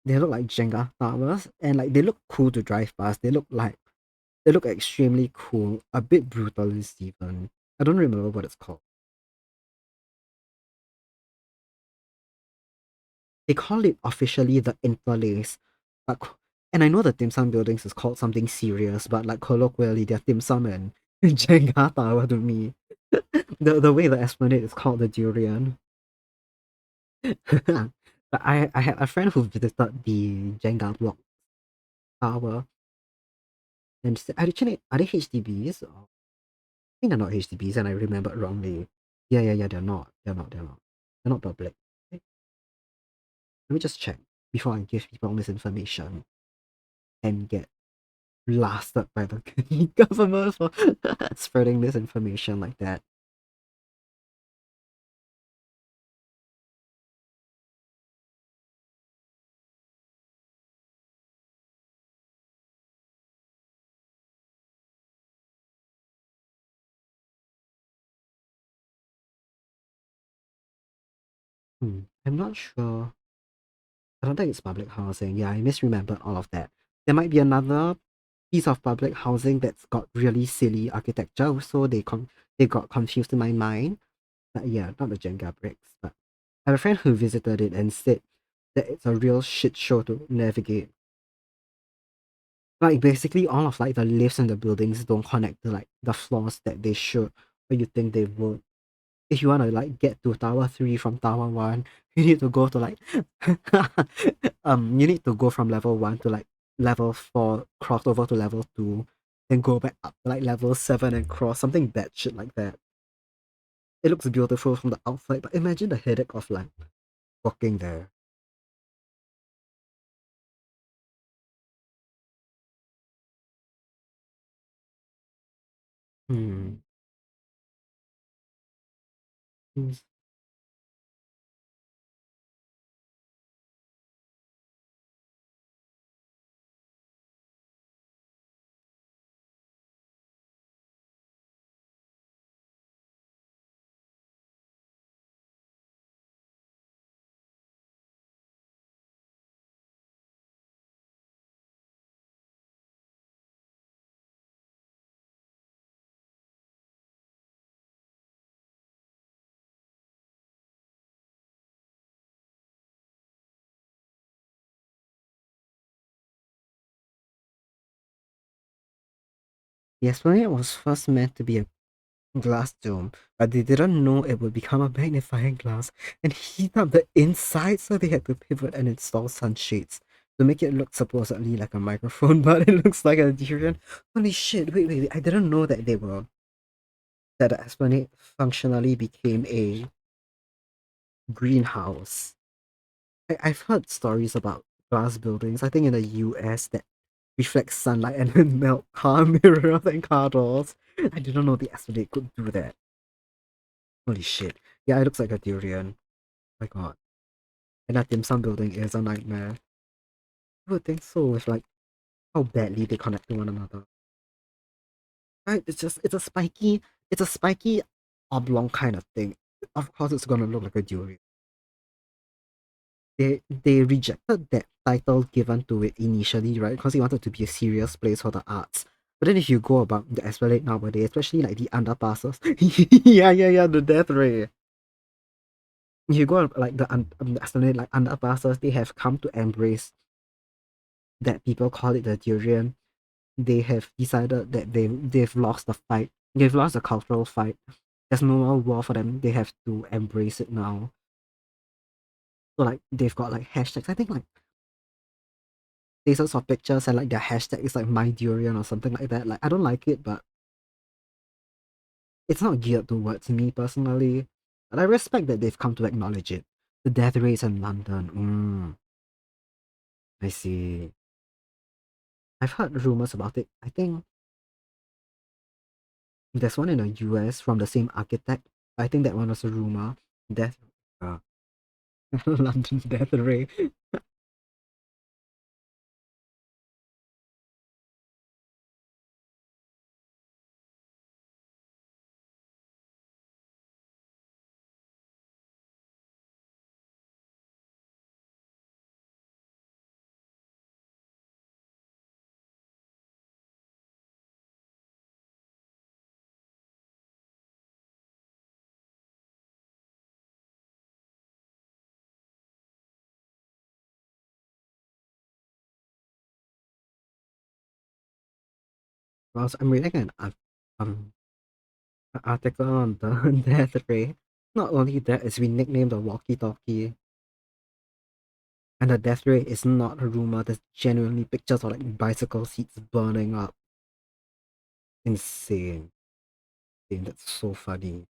They look like Jenga towers, and like they look cool to drive past. They look extremely cool, a bit brutalist even. I don't remember what it's called. They call it officially the interlace, but and I know the dim sum buildings is called something serious, but like colloquially, they're dim sum and Jenga tower to me. The way the Esplanade is called the durian. But I had a friend who visited the Jenga block tower and said, are they HDBs? Or, I think they're not HDBs, and I remembered wrongly. Yeah, yeah, yeah, they're not. They're not public. Okay, let me just check before I give people misinformation and get blasted by the government for spreading misinformation like that. I'm not sure. I don't think it's public housing. Yeah, I misremembered all of that. There might be another piece of public housing that's got really silly architecture, so they got confused in my mind. But yeah, not the Jenga bricks, but I have a friend who visited it and said that it's a real shit show to navigate. Like basically all of like the lifts in the buildings don't connect to like the floors that they should or you think they would. If you wanna like get to tower 3 from tower 1, you need to go to like you need to go from level 1 to like level 4, cross over to level 2, then go back up to like level 7 and cross something bad shit like that. It looks beautiful from the outside, but imagine the headache of like walking there. Hmm. Hmm. The Esplanade was first meant to be a glass dome, but they didn't know it would become a magnifying glass and heat up the inside, so they had to pivot and install sunshades to make it look supposedly like a microphone, but it looks like a durian. Holy shit, wait, I didn't know that that the Esplanade functionally became a greenhouse. I've heard stories about glass buildings, I think in the US, that reflect sunlight and then melt car mirrors and car doors. I didn't know the Esplanade could do that. Holy shit. Yeah, it looks like a durian. My god. And that dim sum building is a nightmare. I would think so with like how badly they connect to one another. Right? It's a spiky oblong kind of thing. Of course it's gonna look like a durian. They rejected that title given to it initially, right? Because they wanted to be a serious place for the arts. But then if you go about the Esplanade nowadays, especially like the underpasses, yeah, the death ray. If you go on, like the Esplanade like underpasses, they have come to embrace that people call it the durian. they have decided that they've lost the fight. They've lost the cultural fight. There's no more war for them. They have to embrace it now. So like they've got like hashtags. I think like these of pictures and like their hashtag is like my durian or something like that. Like I don't like it, but it's not geared towards me personally. But I respect that they've come to acknowledge it. The death rates in London. I see. I've heard rumors about it. I think there's one in the US from the same architect. I think that one was a rumor. Death uh, London death ray. Well, I'm reading um an article on the death ray. Not only that, it's been nicknamed the walkie-talkie. And the death ray is not a rumor. There's genuinely pictures of like bicycle seats burning up. Insane. Insane. That's so funny.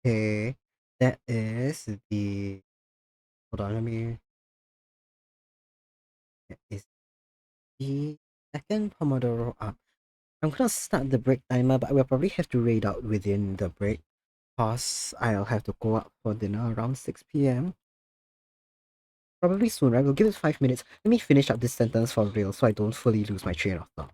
Okay. That is the hold on, let me that is the second Pomodoro up. I'm gonna start the break timer, but we'll probably have to raid out within the break. Cause I'll have to go out for dinner around 6 p.m. Probably soon, right? We'll give it 5 minutes. Let me finish up this sentence for real so I don't fully lose my train of thought.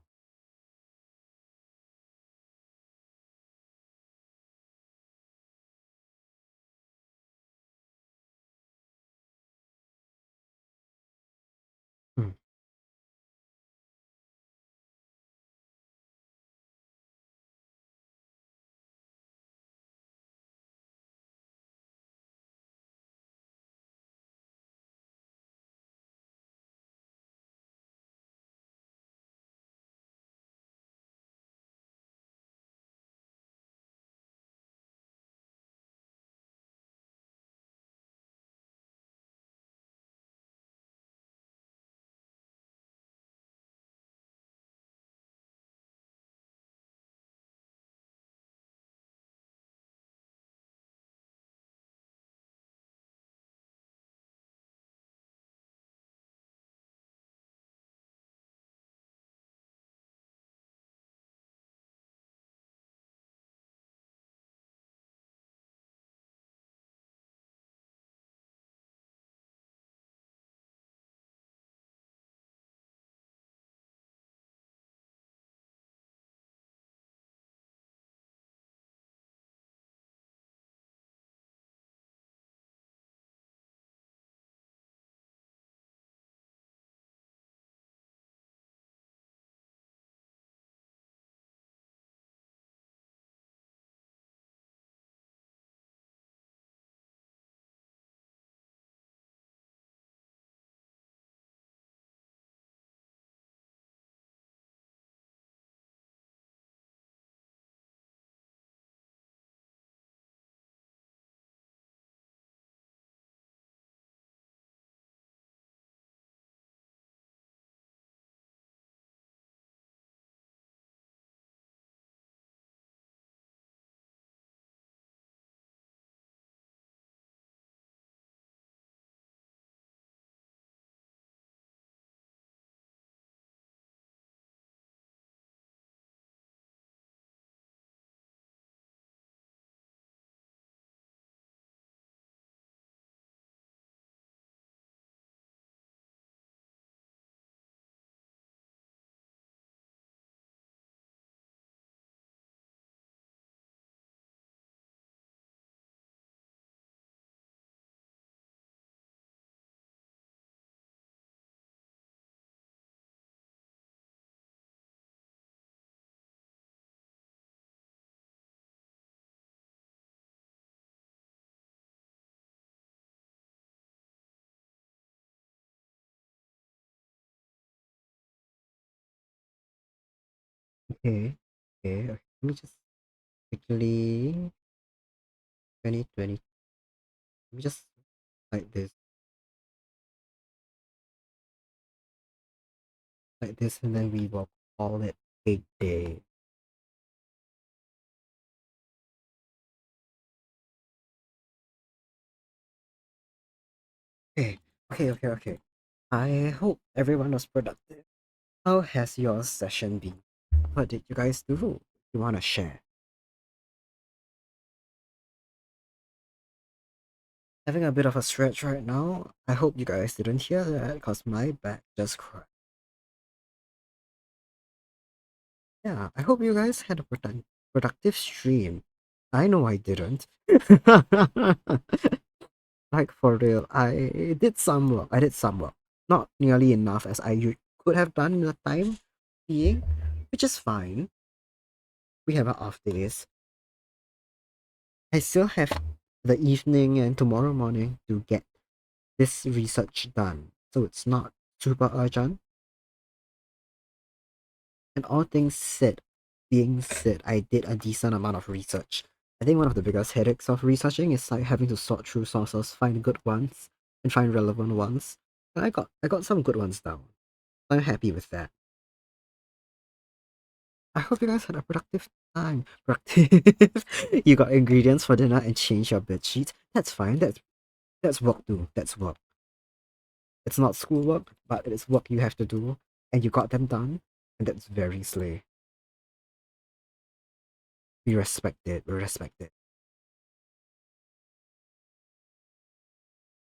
Hmm. Okay. Okay. Okay. Let me just quickly 2020. Let me just like this, and then we will call it a day. Okay. Okay. Okay. Okay. I hope everyone was productive. How has your session been? What did you guys do? You want to share? Having a bit of a stretch right now. I hope you guys didn't hear that because my back just cracked. Yeah, I hope you guys had a productive stream. I know I didn't. Like for real, I did some work. I did some work. Not nearly enough as could have done in the time being, which is fine. We have our off days. I still have the evening and tomorrow morning to get this research done. So it's not super urgent. And all things being said, I did a decent amount of research. I think one of the biggest headaches of researching is like having to sort through sources, find good ones, and find relevant ones. And I got some good ones down. I'm happy with that. I hope you guys had a productive time. Productive. You got ingredients for dinner and change your bed sheets. That's fine. That's work too. That's work. It's not schoolwork, but it is work you have to do, and you got them done, and that's very slay. We respect it. We respect it.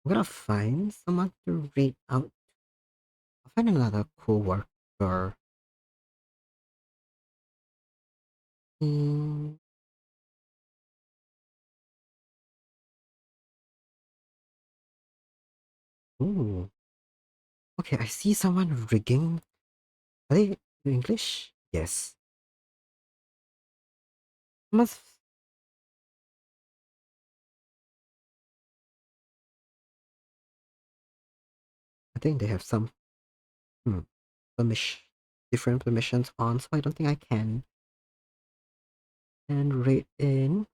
I'm gonna find someone to rate out. I'll find another co-worker. Hmm. Ooh. Okay, I see someone rigging. Are they in English? Yes. Must. I think they have some hmm, permission, different permissions on, so I don't think I can. And rate in.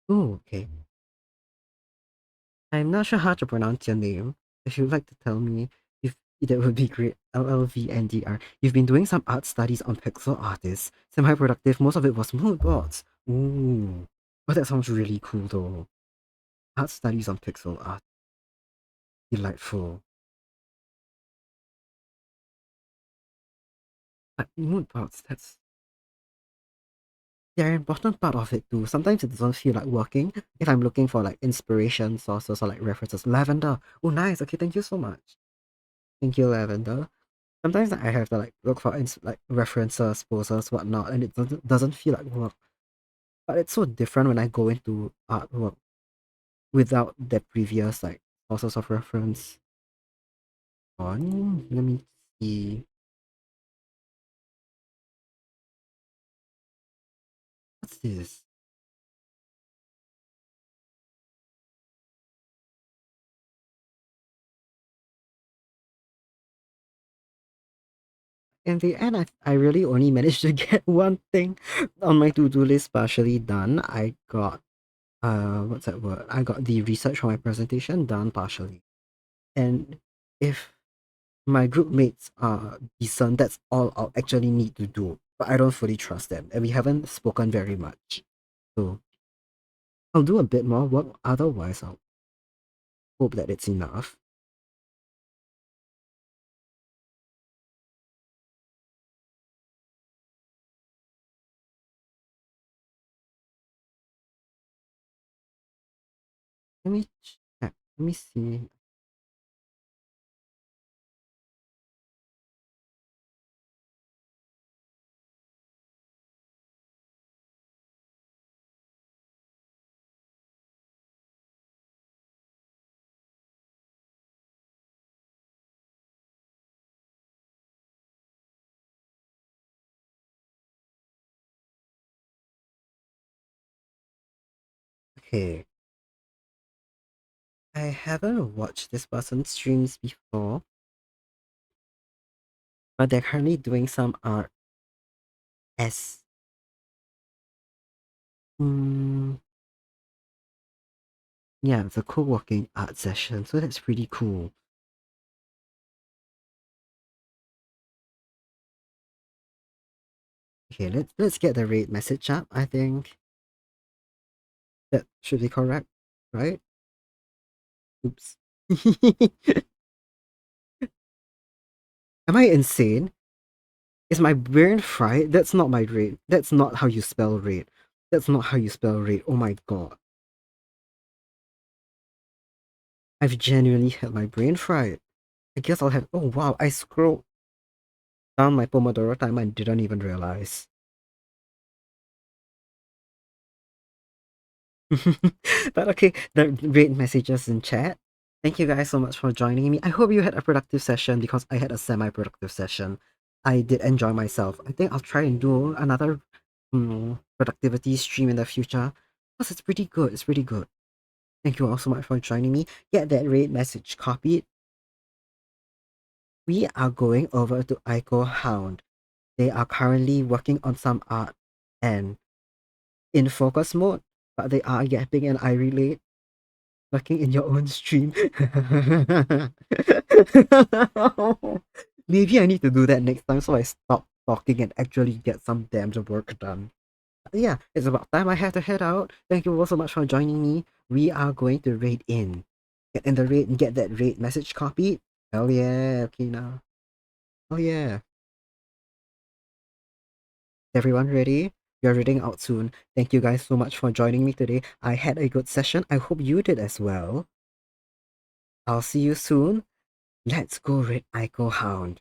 Oh, okay. I'm not sure how to pronounce your name. If you'd like to tell me, if that would be great. LLVNDR. You've been doing some art studies on pixel artists. Semi-productive, most of it was mood boards. Ooh. Oh, that sounds really cool though. Art studies on pixel art. Delightful. But mood boards, they're an important part of it too. Sometimes it doesn't feel like working if I'm looking for like inspiration sources or like references. Lavender. Oh, nice. Okay, thank you so much. Thank you, Lavender. Sometimes I have to like look for like references, posters, whatnot, and it doesn't feel like work. But it's so different when I go into artwork without the previous like sources of reference. On, let me see. What's this? In the end, I really only managed to get one thing on my to-do list partially done. I got what's that word? I got the research for my presentation done partially. And if my group mates are decent, that's all I'll actually need to do. But I don't fully trust them, and we haven't spoken very much. So I'll do a bit more work, otherwise I'll hope that it's enough. Let me check. Let me see. Okay. I haven't watched this person's streams before, but they're currently doing some art as mm, yeah, it's a co-working art session, so that's pretty cool. Okay, let's get the rate message up. I think that should be correct, right? Oops. Am I insane? Is my brain fried? That's not my rate. That's not how you spell rate. That's not how you spell rate. Oh my god. I've genuinely had my brain fried. I guess I'll have. Oh wow, I scrolled down my Pomodoro timer and didn't even realize. But okay, the rate messages in chat. Thank you guys so much for joining me. I hope you had a productive session because I had a semi-productive session. I did enjoy myself. I think I'll try and do another productivity stream in the future because it's pretty good. It's pretty good. Thank you all so much for joining me. Get that rate message copied. We are going over to Ico Hound. They are currently working on some art and in focus mode, but they are yapping and I relate. Lurking in your own stream. Maybe I need to do that next time so I stop talking and actually get some damn work done. Yeah, it's about time I have to head out. Thank you all so much for joining me. We are going to raid in. Get in the raid and get that raid message copied. Hell yeah, Kina. Hell yeah. Everyone ready? We are reading out soon. Thank you guys so much for joining me today. I had a good session. I hope you did as well. I'll see you soon. Let's go, Red Aiko Hound.